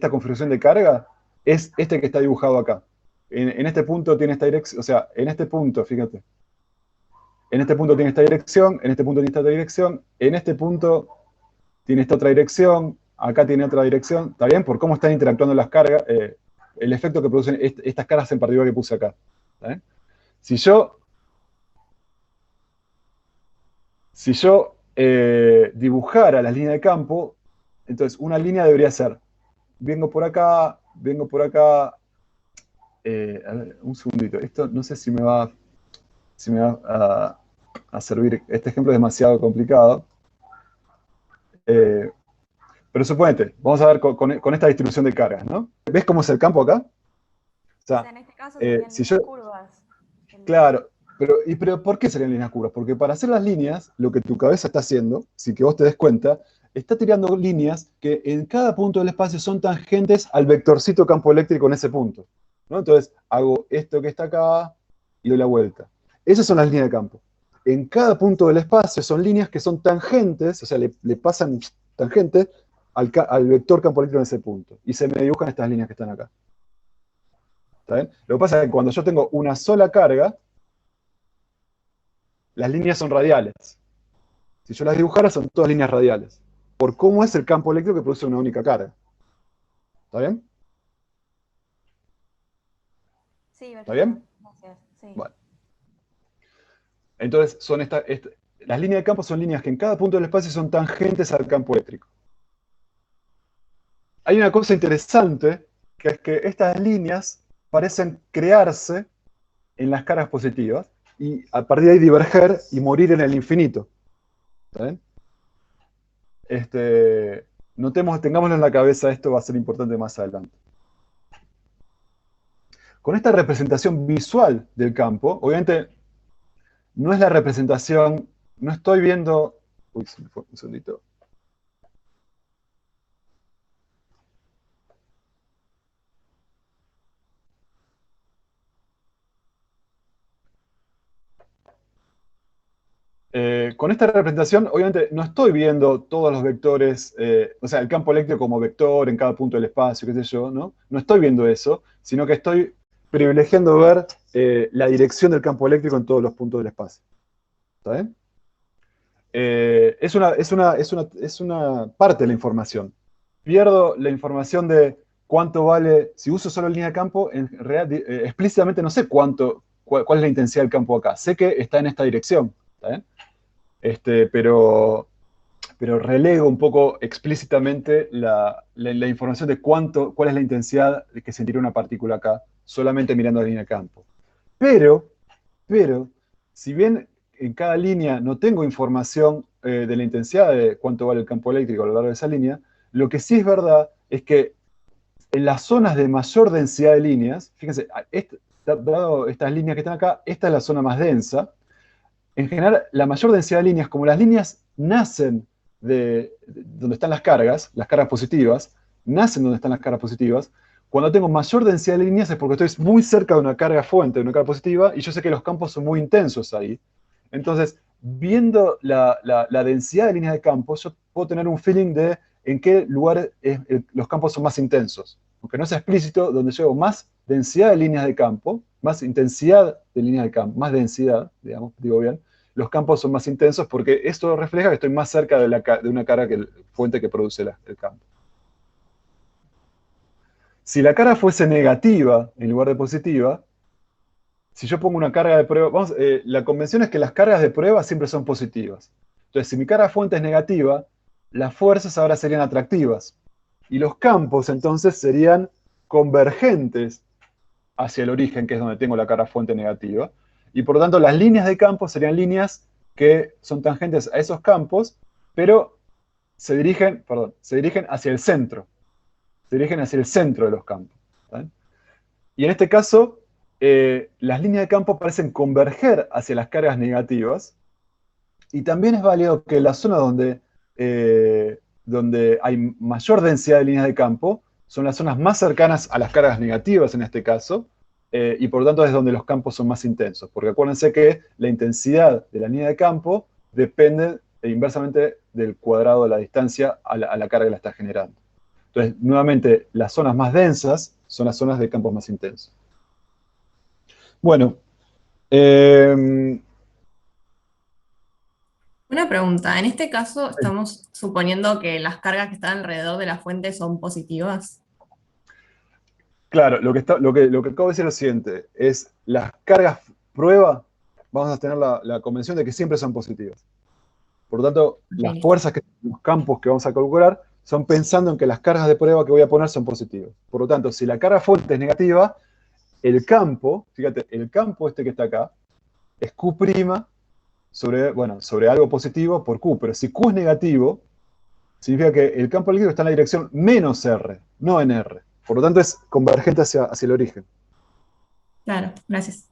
configuración de carga es este que está dibujado acá. En este punto tiene esta dirección, o sea, en este punto, fíjate. En este punto tiene esta dirección, en este punto tiene esta otra dirección, en este punto tiene esta otra dirección, acá tiene otra dirección, ¿está bien? Por cómo están interactuando las cargas, el efecto que producen estas cargas en particular que puse acá. ¿Está bien? Si yo dibujara las líneas de campo, entonces una línea debería ser, vengo por acá, a ver, un segundito, esto no sé si me va a servir, este ejemplo es demasiado complicado, pero suponete, vamos a ver con esta distribución de cargas, ¿no? ¿Ves cómo es el campo acá? O sea, En este caso serían si líneas yo, curvas. claro, pero ¿por qué serían líneas curvas? Porque para hacer las líneas, lo que tu cabeza está haciendo, sin que vos te des cuenta, está tirando líneas que en cada punto del espacio son tangentes al vectorcito campo eléctrico en ese punto, ¿no? Entonces, hago esto que está acá y doy la vuelta. Esas son las líneas de campo. En cada punto del espacio son líneas que son tangentes, o sea, le pasan tangente al vector campo eléctrico en ese punto. Y se me dibujan estas líneas que están acá. ¿Está bien? Lo que pasa es que cuando yo tengo una sola carga, las líneas son radiales. Si yo las dibujara, son todas líneas radiales. Por cómo es el campo eléctrico que produce una única carga. ¿Está bien? Sí, ¿Está perfecto. bien? Gracias. Sí. Bueno. Entonces, las líneas de campo son líneas que en cada punto del espacio son tangentes al campo eléctrico. Hay una cosa interesante, que es que estas líneas parecen crearse en las cargas positivas y a partir de ahí diverger y morir en el infinito. ¿Está bien? Tengámoslo en la cabeza, esto va a ser importante más adelante. Con esta representación visual del campo, obviamente no es la representación, no estoy viendo... Uy, se me fue un segundito. Con esta representación, obviamente, no estoy viendo todos los vectores, o sea, el campo eléctrico como vector en cada punto del espacio, qué sé yo, ¿no? No estoy viendo eso, sino que estoy privilegiando ver la dirección del campo eléctrico en todos los puntos del espacio. ¿Está bien? Es una parte de la información. Pierdo la información de cuánto vale, si uso solo línea de campo, en realidad explícitamente no sé cuál es la intensidad del campo acá. Sé que está en esta dirección. ¿Está bien? Pero relego un poco explícitamente la información de cuál es la intensidad de que sentirá una partícula acá, solamente mirando la línea de campo. Pero, si bien en cada línea no tengo información de la intensidad de cuánto vale el campo eléctrico a lo largo de esa línea, lo que sí es verdad es que en las zonas de mayor densidad de líneas, fíjense, dado estas líneas que están acá, esta es la zona más densa. En general, la mayor densidad de líneas, como las líneas nacen de donde están las cargas positivas, nacen donde están las cargas positivas, cuando tengo mayor densidad de líneas es porque estoy muy cerca de una carga fuente, de una carga positiva, y yo sé que los campos son muy intensos ahí. Entonces, viendo la densidad de líneas de campo, yo puedo tener un feeling de en qué lugar los campos son más intensos. Aunque no sea explícito, donde llevo más densidad de líneas de campo, más intensidad de líneas de campo, más densidad, digamos, digo bien, los campos son más intensos porque esto refleja que estoy más cerca de una carga que fuente que produce el campo. Si la carga fuese negativa en lugar de positiva, si yo pongo una carga de prueba, la convención es que las cargas de prueba siempre son positivas. Entonces, si mi carga fuente es negativa, las fuerzas ahora serían atractivas. Y los campos entonces serían convergentes hacia el origen, que es donde tengo la carga fuente negativa. Y por lo tanto, las líneas de campo serían líneas que son tangentes a esos campos, pero se dirigen hacia el centro. Se dirigen hacia el centro de los campos. ¿Vale? Y en este caso, las líneas de campo parecen converger hacia las cargas negativas. Y también es válido que la zona donde hay mayor densidad de líneas de campo son las zonas más cercanas a las cargas negativas en este caso, y por lo tanto es donde los campos son más intensos, porque acuérdense que la intensidad de la línea de campo depende inversamente del cuadrado de la distancia a la carga que la está generando. Entonces, nuevamente, las zonas más densas son las zonas de campos más intensos. Bueno, Una pregunta, en este caso estamos suponiendo que las cargas que están alrededor de la fuente son positivas. claro, lo que acabo de decir es lo siguiente, es las cargas prueba, vamos a tener la convención de que siempre son positivas. Por lo tanto, las listo. fuerzas, los campos que vamos a calcular, son pensando en que las cargas de prueba que voy a poner son positivas. Por lo tanto, si la carga fuente es negativa, el campo, fíjate, el campo este que está acá, es Q' sobre algo positivo por Q. Pero si Q es negativo, significa que el campo líquido está en la dirección menos R, no en R. Por lo tanto, es convergente hacia el origen. Claro, gracias.